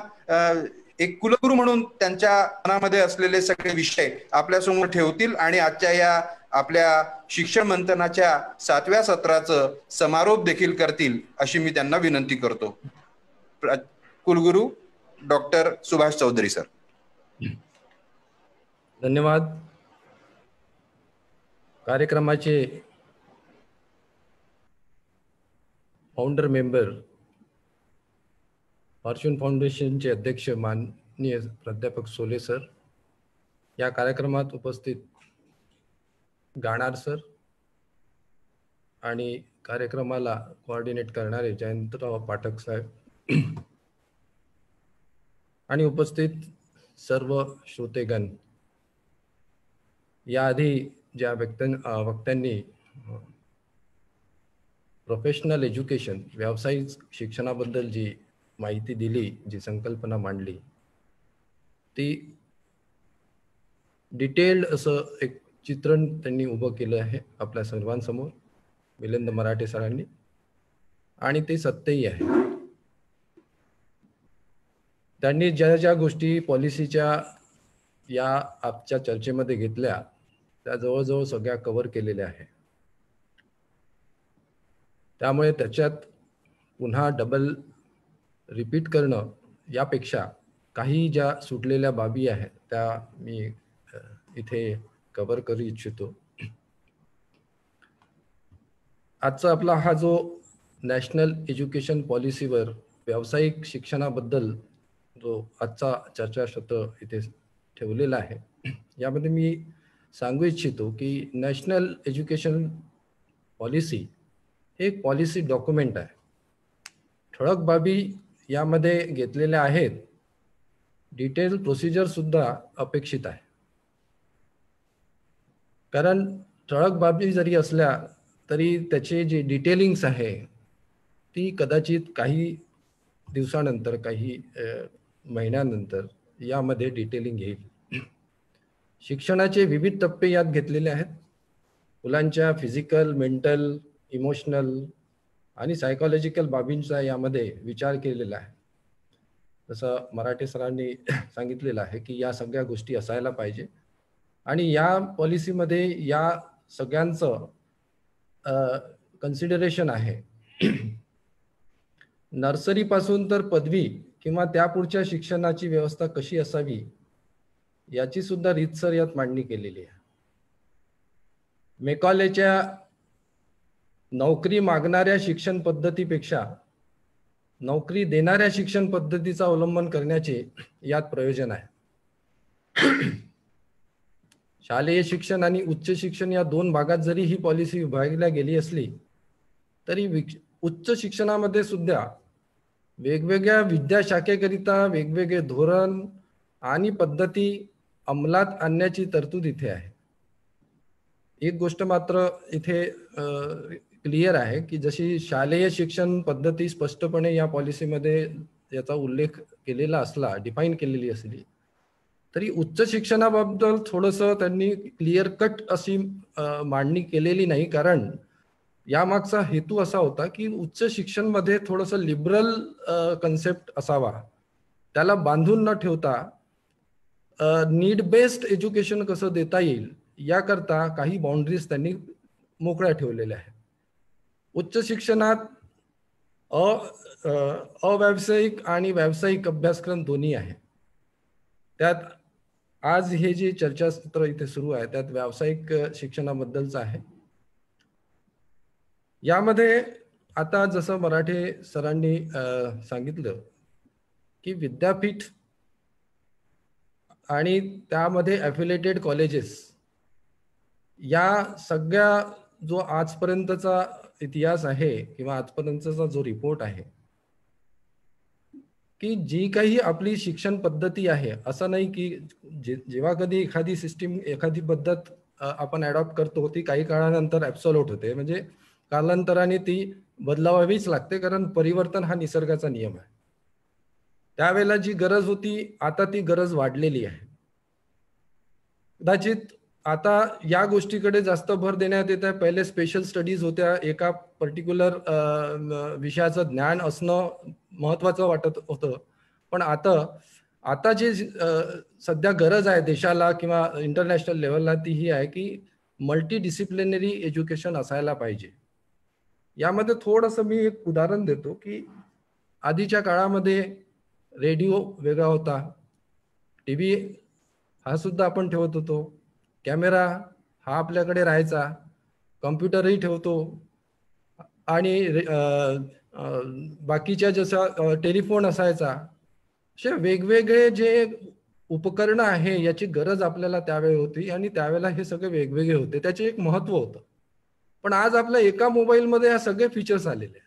एक कुलगुरू म्हणून त्यांच्या मनामध्ये असलेले सगळे विषय आपल्यासमोर ठेवतील आणि आजच्या या आपल्या शिक्षण मंथनाच्या 7व्या सत्राचं समारोप देखील करतील अशी मी त्यांना विनंती करतो. कुलगुरू डॉक्टर सुभाष चौधरी सर. धन्यवाद. कार्यक्रमाचे फाउंडर मेंबर, फॉर्च्यून फाउंडेशनचे अध्यक्ष माननीय प्राध्यापक सोले सर, या कार्यक्रमात उपस्थित गाणार सर आणि कार्यक्रमाला कोऑर्डिनेट करणारे जयंतराव पाठक साहेब आणि उपस्थित सर्व श्रोतेगण. याआधी ज्या वक्त्यांनी प्रोफेशनल एज्युकेशन, व्यावसायिक शिक्षणाबद्दल जी माहिती दिली, जी संकल्पना मांडली, ती डिटेल्ड असं एक चित्रण त्यांनी उभं केलं आहे आपल्या सर्वांसमोर मिलिंद मराठे सरांनी, आणि ते सत्यही आहे. त्यांनी ज्या ज्या गोष्टी पॉलिसीच्या या आजच्या चर्चेमध्ये घेतल्या त्या जवळजवळ सगळ्या कव्हर केलेल्या आहे. त्यामुळे त्याच्यात पुन्हा डबल रिपीट करणं यापेक्षा काही ज्या सुटलेल्या बाबी आहेत त्या मी इथे कव्हर करू इच्छितो. आजचा आपला हा जो नॅशनल एज्युकेशन पॉलिसीवर व्यावसायिक शिक्षणाबद्दल जो आजचा चर्चासत्र इथे ठेवलेला आहे, यामध्ये मी सांगू इच्छितो की नॅशनल एज्युकेशन पॉलिसी हे एक पॉलिसी डॉक्युमेंट आहे. ठळक बाबी यामध्ये घेतलेल्या आहेत. डिटेल प्रोसिजर सुद्धा अपेक्षित आहे, कारण ठळक बाबी जरी असल्या तरी त्याचे जे डिटेलिंग्स आहे ती कदाचित काही दिवसानंतर, काही महिन्यानंतर यामध्ये डिटेलिंग येईल. शिक्षणाचे विविध टप्पे यात घेतलेले आहेत. मुलांच्या फिजिकल, मेंटल, इमोशनल आणि सायकोलॉजिकल बाबींचा यामध्ये विचार केलेला आहे. जसं मराठे सरांनी सांगितलेलं आहे की या सगळ्या गोष्टी असायला पाहिजे आणि या पॉलिसीमध्ये या सगळ्यांचं कन्सिडरेशन आहे. नर्सरी पासून तर पदवी किंवा त्यापुढच्या शिक्षणाची व्यवस्था कशी असावी याची सुद्धा रीतसर यात मांडणी केलेली आहे. मेकॉलेच्या नोकरी मागणाऱ्या शिक्षण पद्धतीपेक्षा नोकरी देणाऱ्या शिक्षण पद्धतीचा अवलंबन करण्याचे यात प्रयोजन आहे. शालेय शिक्षण आणि उच्च शिक्षण या दोन भागात जरी ही पॉलिसी विभागल्या गेली असली तरी उच्च शिक्षणामध्ये सुद्धा वेगवेगळ्या विद्याशाखेकरिता वेगवेगळे धोरण आणि पद्धती अंमलात आणण्याची तरतूद इथे आहे. एक गोष्ट मात्र इथे क्लिअर आहे की जशी शालेय शिक्षण पद्धती स्पष्टपणे या पॉलिसीमध्ये याचा उल्लेख केलेला असला, डिफाईन केलेली असली, तरी उच्च शिक्षणाबद्दल थोडंसं त्यांनी क्लिअर कट अशी मांडणी केलेली नाही. कारण यामागचा हेतू असा होता की उच्च शिक्षणमध्ये थोडंसं लिबरल कन्सेप्ट असावा, त्याला बांधून न ठेवता नीड बेस्ड एज्युकेशन कसं देता येईल याकरता काही बाउंड्रीज त्यांनी मोकळ्या ठेवलेल्या आहेत. उच्च शिक्षणात अव्यावसायिक आणि व्यावसायिक अभ्यासक्रम दोन्ही आहे. त्यात आज हे जे चर्चासत्र इथे सुरू आहे त्यात व्यावसायिक शिक्षणाबद्दलचं आहे. यामध्ये आता जसं मराठे सरांनी सांगितलं की विद्यापीठ आणि त्यामध्ये ॲफिलेटेड कॉलेजेस या सगळ्या जो आजपर्यंतचा इतिहास आहे किंवा आजपर्यंतचा जो रिपोर्ट आहे की जी काही आपली शिक्षण पद्धती आहे, असं नाही की जेव्हा कधी एखादी सिस्टीम, एखादी पद्धत आपण ॲडॉप्ट करतो ती काही काळानंतर ॲब्सोल्यूट होते, म्हणजे कालांतराने ती बदलावावीच लागते, कारण परिवर्तन हा निसर्गाचा नियम आहे. त्यावेळेला जी गरज होती आता ती गरज वाढलेली आहे. कदाचित आता या गोष्टीकडे जास्त भर देण्यात येत आहे. पहिले स्पेशल स्टडीज होत्या, एका पर्टिक्युलर विषयाचं ज्ञान असणं महत्वाचं वाटत होतं, पण आता जे सध्या गरज आहे देशाला किंवा इंटरनॅशनल लेवलला ती ही आहे की मल्टी डिसिप्लिनरी एज्युकेशन असायला पाहिजे. यामध्ये थोडंसं मी एक उदाहरण देतो की आधीच्या काळामध्ये रेडिओ वेगळा होता, टीव्ही हा सुद्धा आपण ठेवत होतो, कॅमेरा हा आपल्याकडे राहायचा, कॉम्प्युटरही ठेवतो आणि बाकीच्या जसं टेलिफोन असायचा. असे वेगवेगळे जे उपकरणं आहे याची गरज आपल्याला त्यावेळी होती आणि त्यावेळेला हे सगळे वेगवेगळे होते, त्याचे एक महत्व होतं. पण आज आपल्या एका मोबाईलमध्ये हा सगळे फीचर्स आलेले.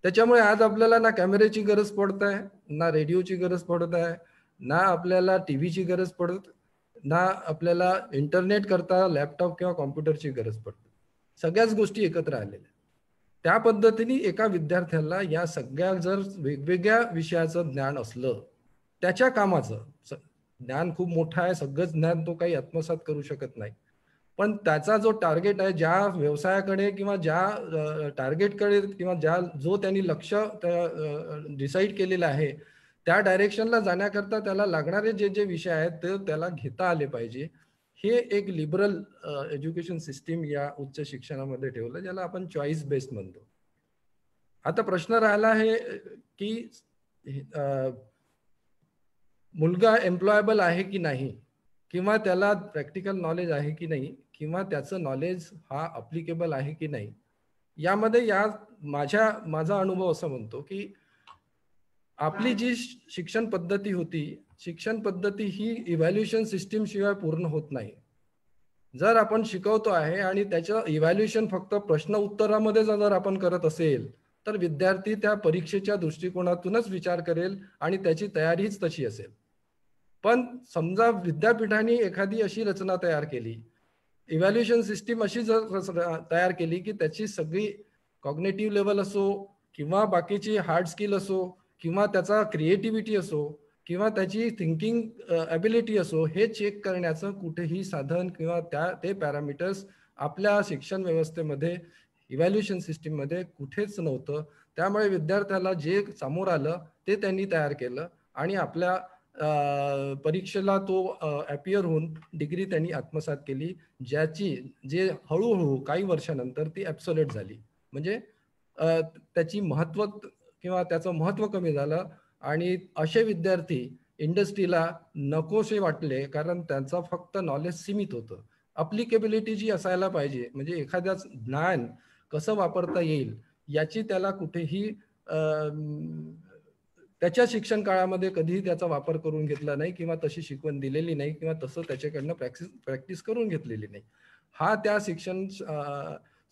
त्याच्यामुळे आज आपल्याला ना कॅमेऱ्याची गरज पडत आहे, ना रेडिओची गरज पडत आहे, ना आपल्याला टीव्हीची गरज पडत, ना आपल्याला इंटरनेट करता लॅपटॉप किंवा कॉम्प्युटरची गरज पडते. सगळ्याच गोष्टी एकत्र आलेल्या. त्या पद्धतीने एका विद्यार्थ्याला या सगळ्या जर वेगवेगळ्या विषयाचं ज्ञान असलं, त्याच्या कामाचं ज्ञान खूप मोठं आहे, सगळं ज्ञान तो काही आत्मसात करू शकत नाही, पण त्याचा जो टार्गेट आहे, ज्या व्यवसायाकडे किंवा ज्या टार्गेटकडे किंवा जो त्यांनी लक्ष डिसाईड केलेलं आहे त्या डायरेक्शनला जाण्याकरता त्याला लागणारे जे जे विषय आहेत ते त्याला घेता आले पाहिजे. हे एक लिबरल एज्युकेशन सिस्टीम या उच्च शिक्षणामध्ये ठेवलं, ज्याला आपण चॉईस बेस्ड म्हणतो. आता प्रश्न राहिला आहे की मुलगा एम्प्लॉयबल आहे की नाही, किंवा त्याला प्रॅक्टिकल नॉलेज आहे की नाही, किंवा त्याचं नॉलेज हा अप्लिकेबल आहे की नाही, यामध्ये माझा अनुभव असं म्हणतो की आपली जी शिक्षण पद्धती होती, शिक्षण पद्धती ही इव्हॅल्युएशन सिस्टीम शिवाय पूर्ण होत नाही. जर आपण शिकवतो आहे आणि त्याचं इव्हॅल्युएशन फक्त प्रश्न उत्तरामध्ये जर आपण करत असेल, तर विद्यार्थी त्या परीक्षेच्या दृष्टिकोनातूनच विचार करेल आणि त्याची तयारीच तशी असेल. पण समजा विद्यापीठाने एखादी अशी रचना तयार केली, इव्हॅल्युएशन सिस्टीम अशी जर तयार केली की त्याची सगळी कॉग्नेटिव्ह लेवल असो, किंवा बाकीची हार्ड स्किल असो, किंवा त्याचा क्रिएटिव्हिटी असो, किंवा त्याची थिंकिंग ॲबिलिटी असो, हे चेक करण्याचं कुठेही साधन किंवा ते पॅरामीटर्स आपल्या शिक्षण व्यवस्थेमध्ये, इव्हॅल्युएशन सिस्टीममध्ये कुठेच नव्हतं. त्यामुळे विद्यार्थ्याला जे समोर आलं ते त्यांनी तयार केलं आणि आपल्या परीक्षेला तो अपियर होऊन डिग्री त्यांनी आत्मसात केली, जे हळूहळू काही वर्षानंतर ती ॲब्सोल्यूट झाली. म्हणजे त्याची महत्व किंवा त्याचं महत्व कमी झालं आणि असे विद्यार्थी इंडस्ट्रीला नकोसे वाटले, कारण त्यांचं फक्त नॉलेज सीमित होतं. अप्लिकेबिलिटी जी असायला पाहिजे, म्हणजे एखाद्याच ज्ञान कसं वापरता येईल याची त्याला कुठेही त्याच्या शिक्षण काळामध्ये कधीही त्याचा वापर करून घेतला नाही, किंवा तशी शिकवण दिलेली नाही, किंवा तसं त्याच्याकडनं प्रॅक्टिस करून घेतलेली नाही. हा त्या शिक्षण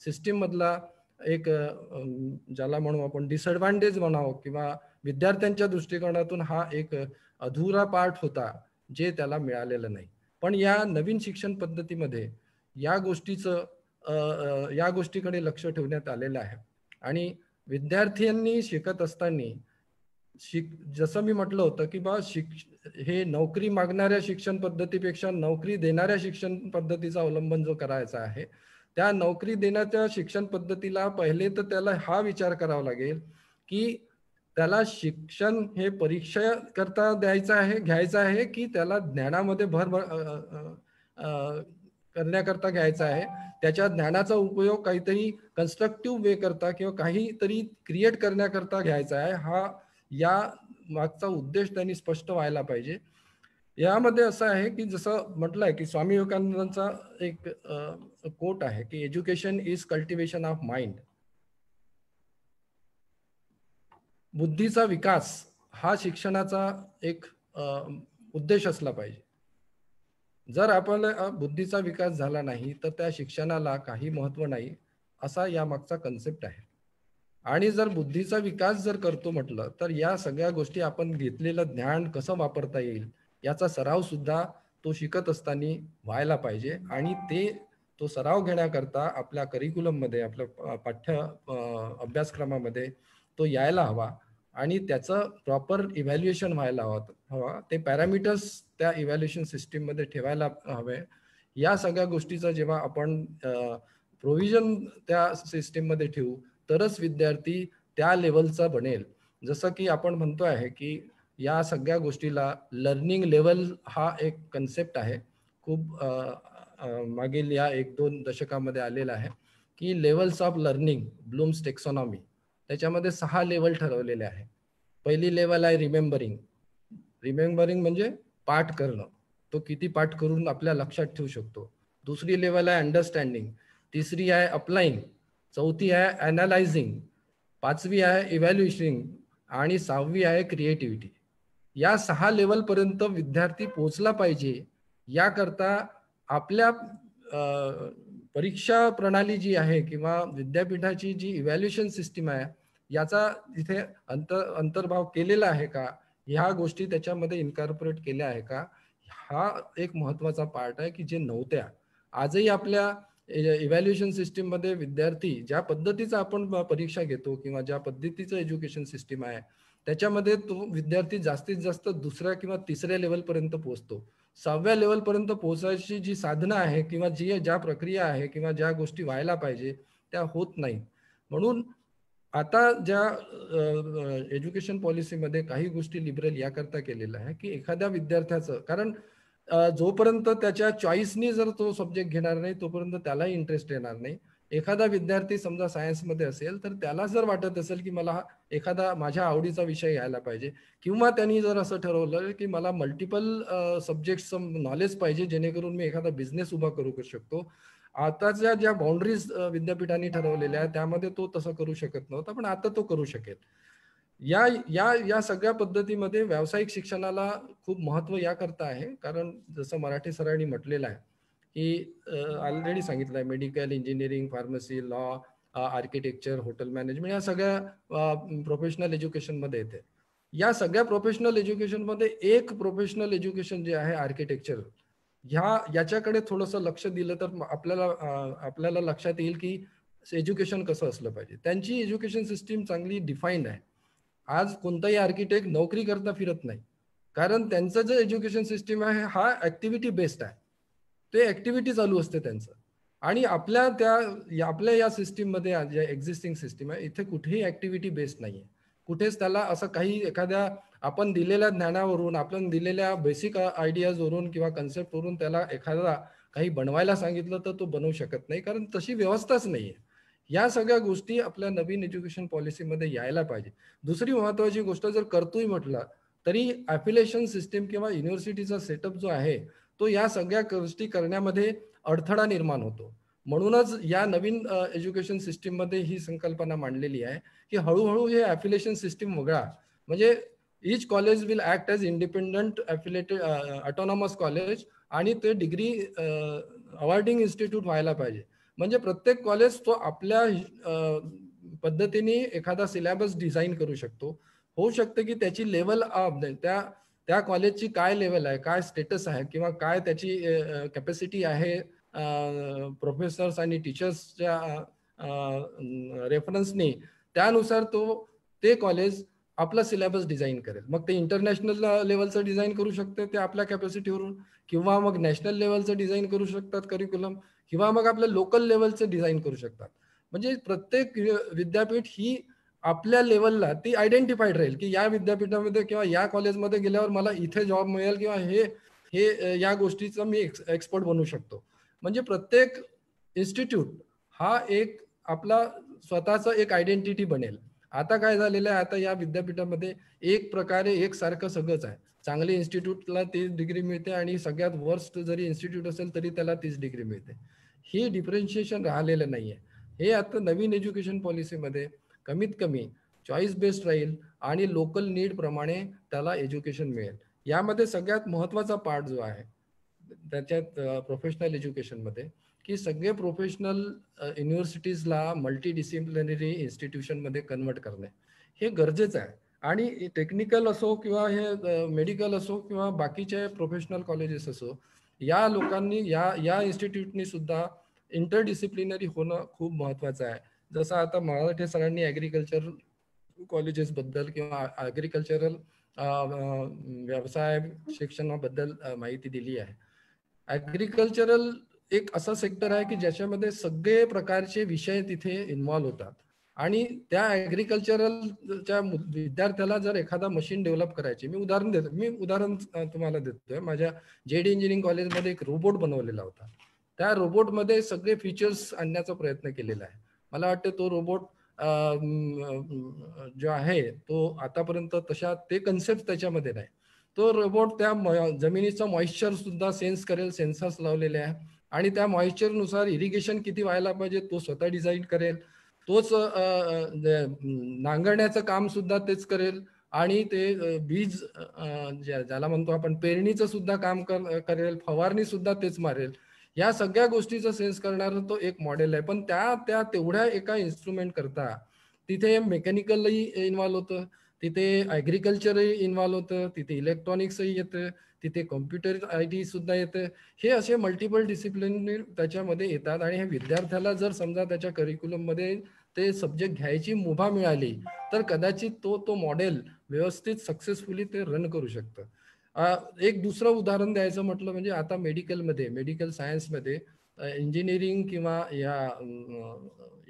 सिस्टीम मधला एक ज्याला म्हणू आपण डिसएडव्हान्टेज म्हणावं, किंवा विद्यार्थ्यांच्या दृष्टिकोनातून हा एक अधुरा पार्ट होता जे त्याला मिळालेलं नाही. पण या नवीन शिक्षण पद्धतीमध्ये या गोष्टीकडे लक्ष ठेवण्यात आलेलं आहे. आणि विद्यार्थ्यांनी शिकत असताना जसं मी म्हटलं होतं की हे नोकरी मागणाऱ्या शिक्षण पद्धतीपेक्षा नोकरी देणाऱ्या शिक्षण पद्धतीचा अवलंबन जो करायचा आहे, त्या नोकरी देण्याच्या शिक्षण पद्धतीला पहिले तर त्याला हा विचार करावा लागेल की त्याला शिक्षण हे परीक्षा करता घ्यायचं आहे की त्याला ज्ञानामध्ये भर करण्याकरता घ्यायचा आहे. त्याच्या ज्ञानाचा उपयोग काहीतरी कन्स्ट्रक्टिव्ह वे करता किंवा काहीतरी क्रिएट करण्याकरता घ्यायचा आहे. या मागचा उद्देश त्यांनी स्पष्ट व्हायला पाहिजे. यामध्ये असं आहे की जसं म्हटलंय की स्वामी विवेकानंदांचा एक कोट आहे की education is cultivation of mind. बुद्धीचा विकास हा शिक्षणाचा एक उद्देश असला पाहिजे. जर आपल्याला बुद्धीचा विकास झाला नाही तर त्या शिक्षणाला काही महत्व नाही, असा यामागचा कन्सेप्ट आहे. आणि जर बुद्धीचा विकास जर करतो म्हटलं तर या सगळ्या गोष्टी आपण घेतलेलं ज्ञान कसं वापरता येईल याचा सराव सुद्धा तो शिकत असताना व्हायला पाहिजे. आणि तो सराव घेण्याकरता आपल्या करिक्युलममध्ये, आपल्या अभ्यासक्रमामध्ये तो यायला हवा आणि त्याचं प्रॉपर इव्हॅल्युएशन व्हायला हवा. ते पॅरामीटर्स त्या इव्हॅल्युएशन सिस्टीममध्ये ठेवायला हवे. या सगळ्या गोष्टीचा जेव्हा आपण प्रोव्हिजन त्या सिस्टीममध्ये ठेवू तरच विद्यार्थी त्या लेवलचा बनेल. जसं की आपण म्हणतो आहे की या सगळ्या गोष्टीला लर्निंग लेवल हा एक कन्सेप्ट आहे, खूप मागील या 1-2 दशकामध्ये आलेला आहे की लेवल्स ऑफ लर्निंग, ब्लूम्स टेक्सॉनॉमी. त्याच्यामध्ये 6 लेवल ठरवलेले आहे. पहिली लेवल आहे रिमेंबरिंग म्हणजे पाठ करणं, तो किती पाठ करून आपल्या लक्षात ठेवू शकतो. दुसरी लेवल आहे अंडरस्टँडिंग, तिसरी आहे अप्लाइंग, चौथी आहे अनालायझिंग, पाचवी आहे इव्हॅल्युएशन आणि 6वी आहे क्रिएटिव्हिटी. या 6 लेवल पर्यंत विद्यार्थी पोहोचला पाहिजे. याकरता आपल्या परीक्षा प्रणाली जी आहे किंवा विद्यापीठाची जी इव्हॅल्युएशन सिस्टीम आहे याचा इथे अंतर्भाव केलेला आहे का, ह्या गोष्टी त्याच्यामध्ये इन्कॉर्पोरेट केल्या आहे का, हा एक महत्वाचा पार्ट आहे की जे नव्हत्या. आजही आपल्या इव्हॅल्युएशन सिस्टीम मध्ये विद्यार्थी ज्या पद्धतीचा आपण परीक्षा घेतो किंवा ज्या पद्धतीचं एज्युकेशन सिस्टीम आहे त्याच्यामध्ये तो विद्यार्थी जास्तीत जास्त 2ऱ्या किंवा 3ऱ्या लेवल पर्यंत पोहोचतो. 6व्या लेवल पर्यंत पोहोचायची जी साधनं आहे किंवा ज्या प्रक्रिया आहे किंवा ज्या गोष्टी व्हायला पाहिजे त्या होत नाहीत. म्हणून आता ज्या एज्युकेशन पॉलिसीमध्ये काही गोष्टी लिबरल याकरता केलेल्या आहे की एखाद्या विद्यार्थ्याचं, कारण जोपर्यंत त्याच्या चॉईसनी जर तो सब्जेक्ट घेणार नाही तोपर्यंत त्यालाही इंटरेस्ट येणार नाही. एखादा विद्यार्थी समजा सायन्समध्ये असेल तर त्याला जर वाटत असेल की मला एखादा माझ्या आवडीचा विषय घ्यायला पाहिजे, किंवा त्यांनी जर असं ठरवलं की मला मल्टिपल सब्जेक्टचं नॉलेज पाहिजे जेणेकरून मी एखादा बिझनेस उभा करू शकतो, आताच्या ज्या बाउंड्रीज विद्यापीठांनी ठरवलेल्या आहेत त्यामध्ये तो तसं करू शकत नव्हता, पण आता तो करू शकेल. या या या सगळ्या पद्धतीमध्ये व्यावसायिक शिक्षणाला खूप महत्व याकरता आहे, कारण जसं मराठे सरांनी म्हटलेलं आहे की ऑलरेडी सांगितलं आहे, medical, engineering, pharmacy, law, architecture, hotel management या सगळ्या प्रोफेशनल एज्युकेशनमध्ये येते. या सगळ्या प्रोफेशनल एज्युकेशनमध्ये एक प्रोफेशनल एज्युकेशन जे आहे आर्किटेक्चर, याच्याकडे थोडंसं लक्ष दिलं तर आपल्याला लक्षात येईल की एज्युकेशन कसं असलं पाहिजे. त्यांची एज्युकेशन सिस्टीम चांगली डिफाईन्ड आहे. आज कोणताही आर्किटेक्ट नोकरी करता फिरत नाही, कारण त्यांचं जे एज्युकेशन सिस्टीम आहे हा ऍक्टिव्हिटी बेस्ड आहे. ते ऍक्टिव्हिटी चालू असते त्यांचं. आणि आपल्या या सिस्टीममध्ये जे एक्झिस्टिंग सिस्टीम आहे इथे कुठेही ऍक्टिव्हिटी बेस्ड नाहीये. कुठेच त्याला असं काही एखाद्या आपण दिलेल्या ज्ञानावरून, आपण दिलेल्या बेसिक आयडियाजवरून किंवा कन्सेप्टवरून त्याला एखादा काही बनवायला सांगितलं तर तो बनवू शकत नाही, कारण तशी व्यवस्थाच नाहीये. या सगळ्या गोष्टी आपल्या नवीन एज्युकेशन पॉलिसीमध्ये यायला पाहिजे. दुसरी महत्वाची गोष्ट, जर करतोय म्हटलं तरी अफिलिएशन सिस्टीम किंवा युनिव्हर्सिटीचा सेटअप जो आहे तो या सगळ्या गोष्टी करण्यामध्ये अडथळा निर्माण होतो. म्हणूनच या नवीन एज्युकेशन सिस्टीममध्ये ही संकल्पना मांडलेली आहे की हळूहळू हे अफिलिएशन सिस्टीम वगळा. म्हणजे each college will act as independent affiliated autonomous college, आणि ते डिग्री अवॉर्डिंग इन्स्टिट्यूट व्हायला पाहिजे. म्हणजे प्रत्येक कॉलेज तो आपल्या पद्धतीने एखादा सिलेबस डिझाईन करू शकतो. होऊ शकतं की त्याची लेवल त्या कॉलेजची काय लेवल आहे, काय स्टेटस आहे, किंवा काय त्याची कॅपॅसिटी आहे प्रोफेसर्स आणि टीचर्सच्या रेफरन्सने, त्यानुसार ते कॉलेज आपला सिलेबस डिझाईन करेल. मग ते इंटरनॅशनल लेवलचं डिझाईन करू शकते ते आपल्या कॅपॅसिटीवरून, किंवा मग नॅशनल लेवलचं डिझाईन करू शकतात करिक्युलम, किंवा मग आपल्या लोकल लेवलचं डिझाईन करू शकतात. म्हणजे प्रत्येक विद्यापीठ ही आपल्या लेवलला ती आयडेंटिफाईड राहील की या विद्यापीठामध्ये किंवा या कॉलेजमध्ये गेल्यावर मला इथे जॉब मिळेल, किंवा हे या गोष्टीचा मी एक्सपर्ट बनू शकतो. म्हणजे प्रत्येक इन्स्टिट्यूट हा एक आपला स्वतःचा एक आयडेंटिटी बनेल. आता काय झालेलं आहे, आता या विद्यापीठामध्ये एक प्रकारे एकसारखं सगळंच आहे. चांगले इन्स्टिट्यूटला 30 डिग्री मिळते आणि सगळ्यात वर्स्ट जरी इन्स्टिट्यूट असेल तरी त्याला 30 डिग्री मिळते. ही डिफरन्शिएशन राहिलेलं नाहीये. हे आता नवीन एज्युकेशन पॉलिसीमध्ये कमीत कमी चॉईस बेस्ड राहील आणि लोकल नीड प्रमाणे त्याला एज्युकेशन मिळेल. यामध्ये सगळ्यात महत्वाचा पार्ट जो आहे त्याच्यात प्रोफेशनल एज्युकेशनमध्ये, की सगळे प्रोफेशनल युनिव्हर्सिटीजला मल्टी डिसिप्लिनरी इन्स्टिट्यूशनमध्ये कन्वर्ट करणे हे गरजेचं आहे. आणि टेक्निकल असो किंवा हे मेडिकल असो किंवा बाकीचे प्रोफेशनल कॉलेजेस असो, या लोकांनी या इन्स्टिट्यूटनी सुद्धा इंटरडिसिप्लिनरी होणं खूप महत्वाचं आहे. जसं आता मराठे सरांनी ॲग्रिकल्चर कॉलेजेसबद्दल किंवा ॲग्रिकल्चरल व्यवसाय शिक्षणाबद्दल माहिती दिली आहे. ॲग्रिकल्चरल एक असा सेक्टर आहे की ज्याच्यामध्ये सगळे प्रकारचे विषय तिथे इन्व्हॉल्व्ह होतात. आणि त्या ॲग्रिकल्चरलच्या विद्यार्थ्याला जर एखादा मशीन डेव्हलप करायची, मी उदाहरण तुम्हाला देतोय. माझ्या JD इंजिनिअरिंग कॉलेजमध्ये एक रोबोट बनवलेला होता. त्या रोबोटमध्ये सगळे फीचर्स आणण्याचा प्रयत्न केलेला आहे. मला वाटतं तो रोबोट जो आहे तो आतापर्यंत ते कन्सेप्ट त्याच्यामध्ये नाही. तो रोबोट त्या जमिनीचा मॉइश्चर सुद्धा सेन्स करेल, सेन्सर्स लावलेले आहे, आणि त्या मॉइश्चरनुसार इरिगेशन किती व्हायला पाहिजे तो स्वतः डिझाईन करेल. तोच नांगरण्याचं काम सुद्धा तेच करेल, आणि ते बीज ज्याला म्हणतो आपण पेरणीचं सुद्धा काम करेल, फवारणी सुद्धा तेच मारेल. या सगळ्या गोष्टीचा सेन्स करणारा तो एक मॉडेल आहे. पण त्या तेवढ्या एका इन्स्ट्रुमेंट करता तिथे मेकॅनिकलही इन्व्हॉल्व होतं, तिथे ॲग्रिकल्चरही इन्व्हॉल्व होतं, तिथे इलेक्ट्रॉनिक्सही येतं, तिथे कॉम्प्युटर IT सुद्धा येतं. हे असे मल्टिपल डिसिप्लिन त्याच्यामध्ये येतात. आणि हे विद्यार्थ्याला जर समजा त्याच्या करिक्युलममध्ये ते सब्जेक्ट घ्यायची मुभा मिळाली तर कदाचित तो मॉडेल व्यवस्थित सक्सेसफुली ते रन करू शकतं. एक दुसरं उदाहरण द्यायचं म्हटलं म्हणजे आता मेडिकल सायन्समध्ये इंजिनिअरिंग किंवा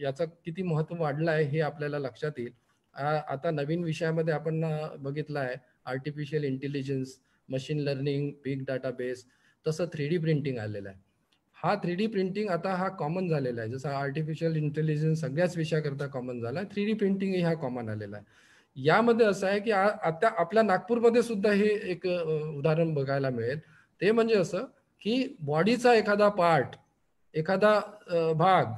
याचं किती महत्व वाढलं आहे हे आपल्याला लक्षात येईल. आता नवीन विषयामध्ये आपण बघितलं आहे artificial intelligence, machine learning, big database, तसं 3D प्रिंटिंग आलेलं आहे. हा 3D प्रिंटिंग आता हा कॉमन झालेला आहे. जसं आर्टिफिशियल इंटेलिजन्स सगळ्याच विषयाकरता कॉमन झाला, 3D प्रिंटिंग हा कॉमन आलेला आहे. यामध्ये असं आहे की आता आपल्या नागपूरमध्ये सुद्धा हे एक उदाहरण बघायला मिळेल. ते म्हणजे असं की बॉडीचा एखादा पार्ट, एखादा भाग,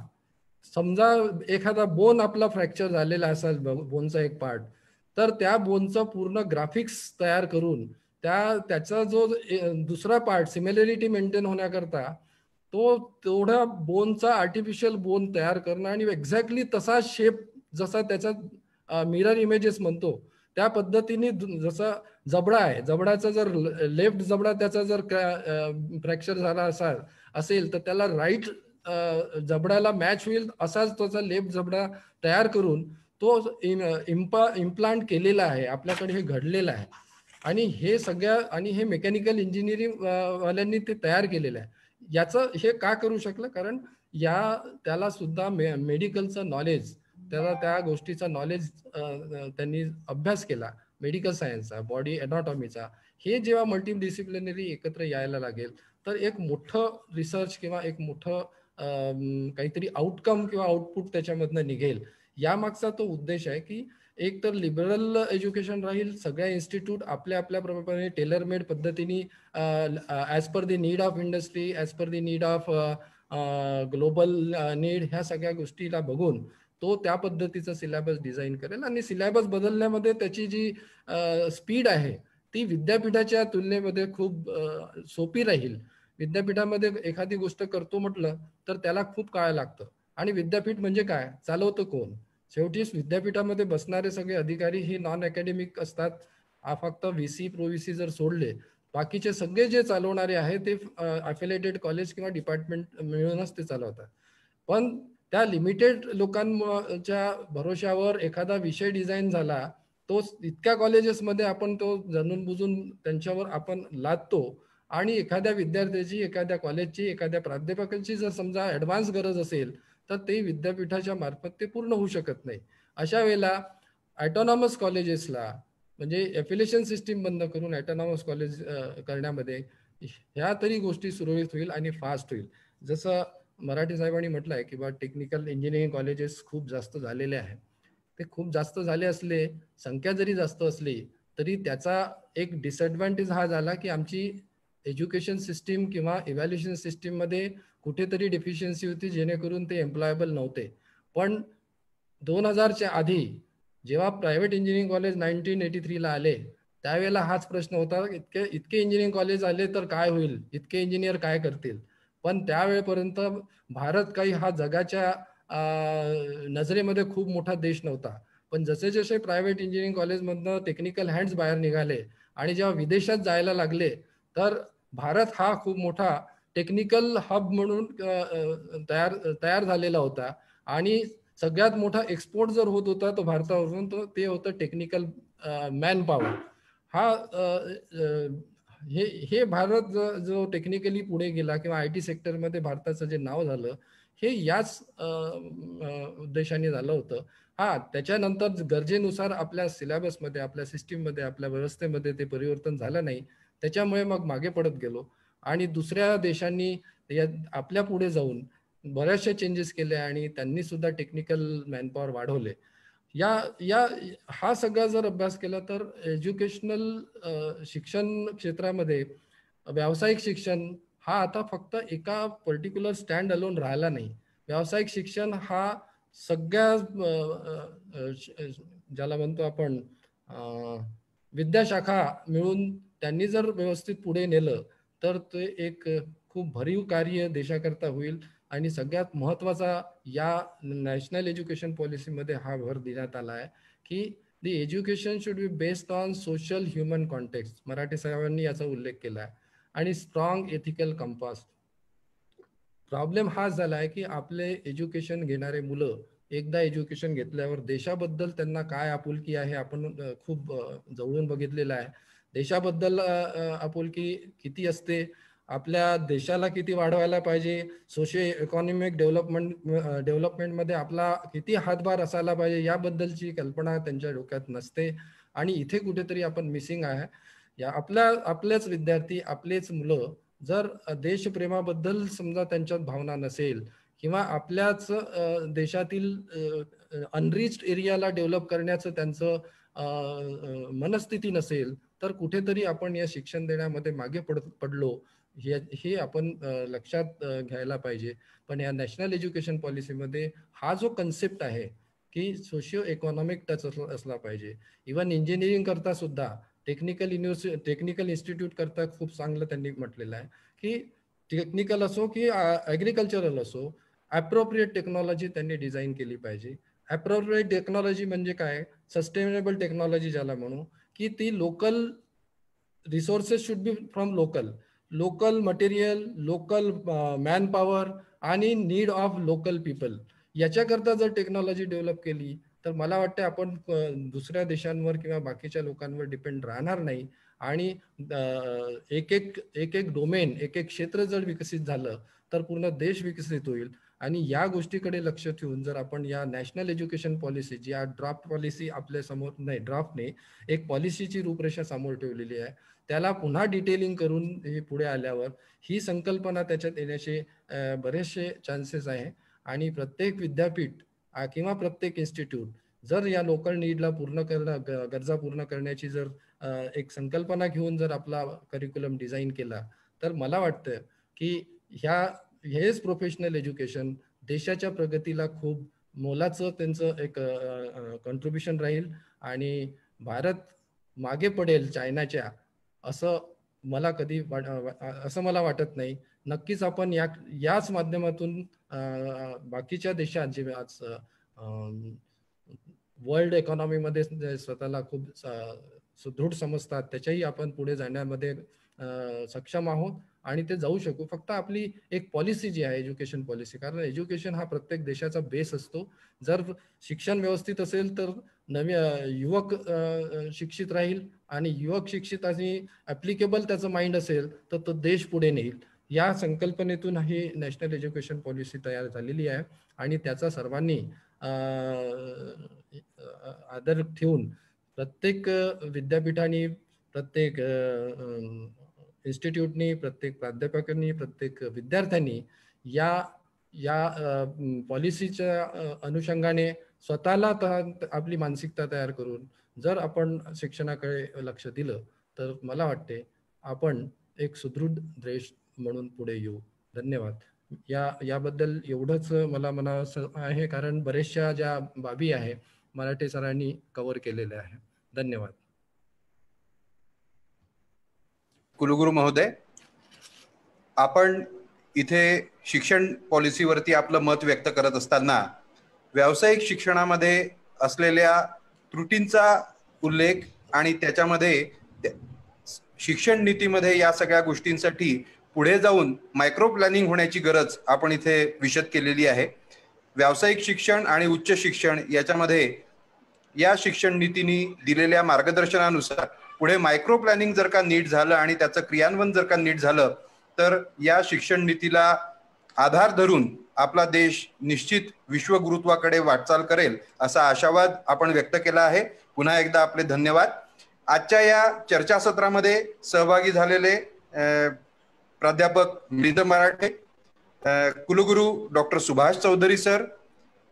समजा एखादा बोन आपला फ्रॅक्चर झालेला असेल, बोनचा एक पार्ट, तर त्या बोनचं पूर्ण ग्राफिक्स तयार करून त्याचा जो दुसरा पार्ट सिमिलॅरिटी मेंटेन होण्याकरता तो तेवढा बोनचा आर्टिफिशियल बोन तयार करणं आणि एक्झॅक्टली तसा शेप जसा त्याचा मिरर इमेजेस म्हणतो त्या पद्धतीने जसा जबडा आहे, जबडाचा जर लेफ्ट जबडा त्याचा जर फ्रॅक्चर झाला असेल तर त्याला राईट जबड्याला मॅच होईल असाच त्याचा लेफ्ट जबडा तयार करून तो इम्प्लांट केलेला आहे, आपल्याकडे हे घडलेलं आहे. आणि हे मेकॅनिकल इंजिनिअरिंग वाल्यांनी ते तयार केलेलं आहे. याचं हे का करू शकलं? कारण त्याला सुद्धा मेडिकलचं नॉलेज, त्याला त्या गोष्टीचा नॉलेज त्यांनी अभ्यास केला, मेडिकल सायन्सचा, बॉडी एनाटॉमीचा. हे जेव्हा मल्टीडिसिप्लिनरी एकत्र यायला लागेल तर एक मोठं रिसर्च किंवा एक मोठं काहीतरी आउटकम किंवा आउटपुट त्याच्यामधनं निघेल. यामागचा तो उद्देश आहे की एक तर लिबरल एज्युकेशन राहील, सगळ्या इन्स्टिट्यूट आपल्या प्रमाणे टेलर मेड पद्धतीने as per the need of industry, as per the need of global need, ह्या सगळ्या गोष्टीला बघून तो त्या पद्धतीचा सिलेबस डिझाईन करेल. आणि सिलेबस बदलण्यामध्ये त्याची जी स्पीड आहे ती विद्यापीठाच्या तुलनेमध्ये खूप सोपी राहील. विद्यापीठामध्ये एखादी गोष्ट करतो म्हटलं तर त्याला खूप काळ लागतं. आणि विद्यापीठ म्हणजे काय, चालवतं कोण? शेवटी विद्यापीठामध्ये बसणारे सगळे अधिकारी हे नॉन अकॅडमिक असतात. फक्त VC प्रोव्हीसी जर सोडले, बाकीचे सगळे जे चालवणारे आहेत ते अफिलिएटेड कॉलेज किंवा डिपार्टमेंट मिळूनच ते चालवतात. पण त्या लिमिटेड लोकांच्या भरोश्यावर एखादा विषय डिझाईन झाला, तो इतक्या कॉलेजेसमध्ये आपण तो जाणून बुजून त्यांच्यावर आपण लादतो. आणि एखाद्या विद्यार्थ्याची, एखाद्या कॉलेजची, एखाद्या प्राध्यापकाची जर समजा ॲडव्हान्स गरज असेल तर ते विद्यापीठाच्या मार्फत ते पूर्ण होऊ शकत नाही. अशा वेळेला ऑटोनॉमस कॉलेजेसला म्हणजे एफिलिएशन सिस्टीम बंद करून ऑटोनॉमस कॉलेज करण्यामध्ये ह्या तरी गोष्टी सुरळीत होईल आणि फास्ट होईल. जसं मराठी साहेबांनी म्हटलं आहे की बा टेक्निकल इंजिनिअरिंग कॉलेजेस खूप जास्त झालेले आहे. ते खूप जास्त झाले असले, संख्या जरी जास्त असली तरी त्याचा एक डिसएडव्हान्टेज हा झाला की आमची एज्युकेशन सिस्टीम किंवा इव्हॅल्युएशन सिस्टीममध्ये कुठेतरी डेफिशियन्सी होती, जेणेकरून ते एम्प्लॉयबल नव्हते. पण 2000च्या आधी जेव्हा प्रायव्हेट इंजिनिअरिंग कॉलेज 1983ला आले त्यावेळेला हाच प्रश्न होता, इतके इंजिनिअरिंग कॉलेज आले तर काय होईल, इतके इंजिनियर काय करतील? पण त्यावेळेपर्यंत भारत काही हा जगाच्या नजरेमध्ये खूप मोठा देश नव्हता. पण जसे जसे प्रायव्हेट इंजिनिअरिंग कॉलेजमधनं टेक्निकल हँड्स बाहेर निघाले आणि जेव्हा विदेशात जायला लागले तर भारत हा खूप मोठा टेक्निकल हब म्हणून तयार झालेला होता. आणि सगळ्यात मोठा एक्सपोर्ट जर होत होता तो भारतावरून, तो ते होतं टेक्निकल मॅन पॉवर. हे भारत जो टेक्निकली पुढे गेला किंवा IT सेक्टरमध्ये भारताचं जे नाव झालं हे याच उद्देशाने झालं होतं. त्याच्यानंतर गरजेनुसार आपल्या सिलेबसमध्ये, आपल्या सिस्टीममध्ये, आपल्या व्यवस्थेमध्ये ते परिवर्तन झालं नाही. त्याच्यामुळे मग मागे पडत गेलो आणि दुसऱ्या देशांनी आपल्या पुढे जाऊन बऱ्याचशा चेंजेस केले आणि त्यांनी सुद्धा टेक्निकल मॅनपॉवर वाढवले. हा सगळा जर अभ्यास केला तर एज्युकेशनल शिक्षण क्षेत्रामध्ये व्यावसायिक शिक्षण हा आता फक्त एका पर्टिक्युलर स्टँड अलोन राहिला नाही. व्यावसायिक शिक्षण हा सगळ्या ज्याला म्हणतो आपण विद्याशाखा मिळून त्यांनी जर व्यवस्थित पुढे नेलं तर ते एक खूप भरीव कार्य देशाकरता होईल. आणि सगळ्यात महत्त्वाचा या नॅशनल एज्युकेशन पॉलिसीमध्ये हा भर देण्यात आला आहे की the education should be based on social human context. Marathi साहेबांनी याचा उल्लेख केला आहे. आणि स्ट्रॉंग एथिकल कंपास. प्रॉब्लेम हाच झाला आहे की आपले एज्युकेशन घेणारे मुलं एकदा एज्युकेशन घेतल्यावर देशाबद्दल त्यांना काय आपुलकी आहे आपण खूप जवळून बघितलेलं आहे. देशाबद्दल आपुलकी किती असते, आपल्या देशाला किती वाढवायला पाहिजे, सोशिओ इकॉनॉमिक डेव्हलपमेंटमध्ये आपला किती हातभार असायला पाहिजे याबद्दलची कल्पना त्यांच्या डोक्यात नसते. आणि इथे कुठेतरी आपण मिसिंग आहे. आपलेच विद्यार्थी, आपलेच मुलं जर देशप्रेमाबद्दल समजा त्यांच्यात भावना नसेल किंवा आपल्याच देशातील अनरिच्ड एरियाला डेव्हलप करण्याचं त्यांचं मनस्थिती नसेल, तर कुठेतरी आपण या शिक्षण देण्यामध्ये मागे पडलो हे आपण लक्षात घ्यायला पाहिजे. पण या नॅशनल एज्युकेशन पॉलिसीमध्ये हा जो कन्सेप्ट आहे की सोशिओ इकॉनॉमिक टच असला पाहिजे. इव्हन इंजिनिअरिंग करता सुद्धा टेक्निकल इन्स्टिट्यूट करता खूप चांगलं त्यांनी म्हटलेलं आहे की टेक्निकल असो की ॲग्रिकल्चरल असो, ॲप्रोप्रिएट टेक्नॉलॉजी त्यांनी डिझाईन केली पाहिजे. ॲप्रोप्रिएट टेक्नॉलॉजी म्हणजे काय, सस्टेनेबल टेक्नॉलॉजी ज्याला म्हणू, की ती local resources should be from local material, local man power आणि नीड ऑफ लोकल पीपल. याच्याकरता जर टेक्नॉलॉजी डेव्हलप केली तर मला वाटतं आपण दुसऱ्या देशांवर किंवा बाकीच्या लोकांवर डिपेंड राहणार नाही. आणि एक एक डोमेन, एक क्षेत्र जर विकसित झालं तर पूर्ण देश विकसित होईल. आणि या गोष्टीकडे लक्ष ठेवून जर आपण या नॅशनल एज्युकेशन पॉलिसी, जी आज ड्राफ्ट पॉलिसी आपल्या समोर नाही, ड्राफ्टने एक पॉलिसीची रूपरेषा समोर ठेवलेली आहे, त्याला पुन्हा डिटेलिंग करून हे पुढे आल्यावर ही संकल्पना त्याच्यात येण्याचे बरेचसे चान्सेस आहे. आणि प्रत्येक विद्यापीठ किंवा प्रत्येक इन्स्टिट्यूट जर या लोकल नीडला गरजा पूर्ण करण्याची जर एक संकल्पना घेऊन जर आपला करिक्युलम डिझाईन केला तर मला वाटतं की हेच प्रोफेशनल एज्युकेशन देशाच्या प्रगतीला खूप मोलाचं त्यांचं एक कॉन्ट्रीब्युशन राहील. आणि भारत मागे पडेल चायनाच्या असं मला वाटत नाही. नक्कीच आपण याच माध्यमातून बाकीच्या देशात जे आज वर्ल्ड इकॉनॉमीमध्ये स्वतःला खूप सुदृढ समजतात त्याच्याही आपण पुढे जाण्यामध्ये सक्षम आहोत आणि ते जाऊ शकू. फक्त आपली एक पॉलिसी जी आहे एज्युकेशन पॉलिसी, कारण एज्युकेशन हा प्रत्येक देशाचा बेस असतो. जर शिक्षण व्यवस्थित असेल तर युवक शिक्षित राहील आणि युवक शिक्षित आणि ऍप्लिकेबल त्याचं माइंड असेल तर तो देश पुढे नेईल. या संकल्पनेतून ही नॅशनल एज्युकेशन पॉलिसी तयार झालेली आहे आणि त्याचा सर्वांनी आदर ठेवून प्रत्येक विद्यापीठाने, प्रत्येक इन्स्टिट्यूटनी, प्रत्येक प्राध्यापकांनी, प्रत्येक विद्यार्थ्यांनी या पॉलिसीच्या अनुषंगाने स्वतःला आपली मानसिकता तयार करून जर आपण शिक्षणाकडे लक्ष दिलं तर मला वाटते आपण एक सुदृढ देश म्हणून पुढे येऊ. धन्यवाद. याबद्दल एवढंच मला म्हणावं आहे, कारण बरेचशा ज्या बाबी आहे मराठे सरांनी कव्हर केलेल्या आहे. धन्यवाद. कुलगुरू महोदय, आपण इथे शिक्षण पॉलिसीवरती आपलं मत व्यक्त करत असताना व्यावसायिक शिक्षणामध्ये असलेल्या त्रुटींचा उल्लेख आणि त्याच्यामध्ये शिक्षण नीतीमध्ये या सगळ्या गोष्टींसाठी पुढे जाऊन मायक्रो प्लॅनिंग होण्याची गरज आपण इथे विशद केलेली आहे. व्यावसायिक शिक्षण आणि उच्च शिक्षण याच्यामध्ये या शिक्षण नीतीने दिलेल्या मार्गदर्शनानुसार पुढे मायक्रो प्लॅनिंग जर का नीट झालं आणि त्याचं क्रियान्वयन जर का नीट झालं तर या शिक्षण नीतीला आधार धरून आपला देश निश्चित विश्वगुरुत्वाकडे वाटचाल करेल असा आशावाद आपण व्यक्त केला आहे. पुन्हा एकदा आपले धन्यवाद. आजच्या या चर्चासत्रामध्ये सहभागी झालेले प्राध्यापक मिलिंद मराठे, कुलगुरू डॉक्टर सुभाष चौधरी सर,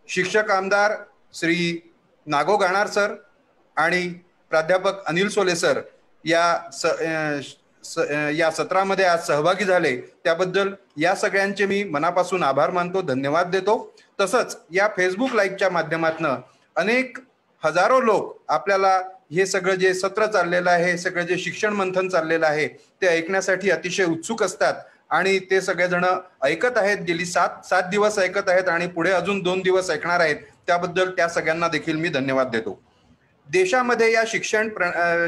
शिक्षक आमदार श्री नागो गाणार सर आणि प्राध्यापक अनिल सोले सर या सत्रामध्ये आज सहभागी झाले त्याबद्दल या सगळ्यांचे मी मनापासून आभार मानतो, धन्यवाद देतो. तसंच या फेसबुक लाईव्हच्या माध्यमातून अनेक हजारो लोक आपल्याला हे सगळं जे सत्र चाललेलं आहे, सगळं जे शिक्षण मंथन चाललेलं आहे ते ऐकण्यासाठी अतिशय उत्सुक असतात आणि ते सगळेजण ऐकत आहेत. गेली 7 दिवस ऐकत आहेत आणि पुढे अजून 2 दिवस ऐकणार आहेत. त्याबद्दल त्या सगळ्यांना देखील मी धन्यवाद देतो. देशामध्ये या शिक्षण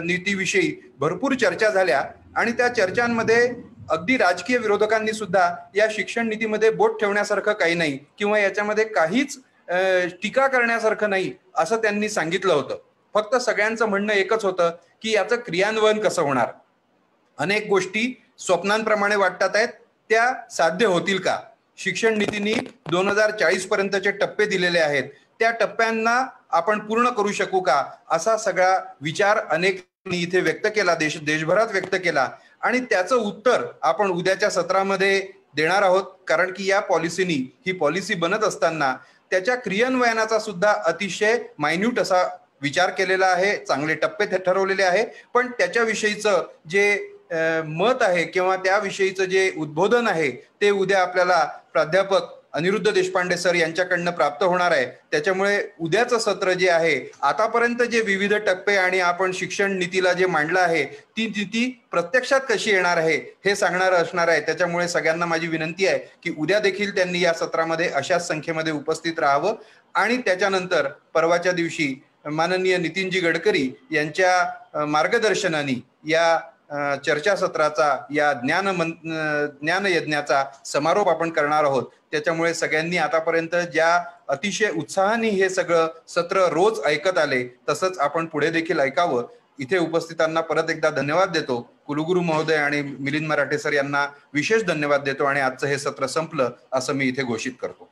नीतीविषयी भरपूर चर्चा झाल्या आणि त्या चर्चांमध्ये अगदी राजकीय विरोधकांनी सुद्धा या शिक्षण नीतीमध्ये बोट ठेवण्यासारखं काही नाही किंवा याच्यामध्ये काहीच टीका करण्यासारखं नाही असं त्यांनी सांगितलं होतं. फक्त सगळ्यांचं म्हणणं एकच होतं की याचं क्रियान्वयन कसं होणार. अनेक गोष्टी स्वप्नांप्रमाणे वाटतात आहेत, त्या साध्य होतील का. शिक्षण नीतीने 2040 पर्यंतचे टप्पे दिलेले आहेत, त्या टप्प्यांना आपण पूर्ण करू शकू का असा सगळा विचार अनेकांनी इथे व्यक्त केला, देशभरात व्यक्त केला. आणि त्याचं उत्तर आपण उद्याच्या सत्रामध्ये देणार आहोत. कारण की या पॉलिसीनी, ही पॉलिसी बनत असताना त्याच्या क्रियान्वयनाचा सुद्धा अतिशय मायन्यूट असा विचार केलेला आहे, चांगले टप्पे ठरवलेले आहे. पण त्याच्याविषयीचं जे मत आहे किंवा त्याविषयीचं जे उद्बोधन आहे ते उद्या आपल्याला प्राध्यापक अनिरुद्ध देशपांडे सर यांच्याकडनं प्राप्त होणार आहे. त्याच्यामुळे उद्याचं सत्र जे आहे, आतापर्यंत जे विविध टप्पे आणि आपण शिक्षण नीतीला जे मांडलं आहे ती नीती प्रत्यक्षात कशी येणार आहे हे सांगणारं असणार आहे. त्याच्यामुळे सगळ्यांना माझी विनंती आहे की उद्या देखील त्यांनी या सत्रामध्ये अशाच संख्येमध्ये उपस्थित राहावं. आणि त्याच्यानंतर परवाच्या दिवशी माननीय नितीनजी गडकरी यांच्या मार्गदर्शनाने या चर्चासत्राचा, या ज्ञान यज्ञाचा समारोप आपण करणार आहोत. त्याच्यामुळे सगळ्यांनी आतापर्यंत ज्या अतिशय उत्साहाने हे सगळं सत्र रोज ऐकत आले तसंच आपण पुढे देखील ऐकावं. इथे उपस्थितांना परत एकदा धन्यवाद देतो. कुलगुरू महोदय आणि मिलिंद मराठे सर यांना विशेष धन्यवाद देतो आणि आजचं हे सत्र संपलं असं मी इथे घोषित करतो.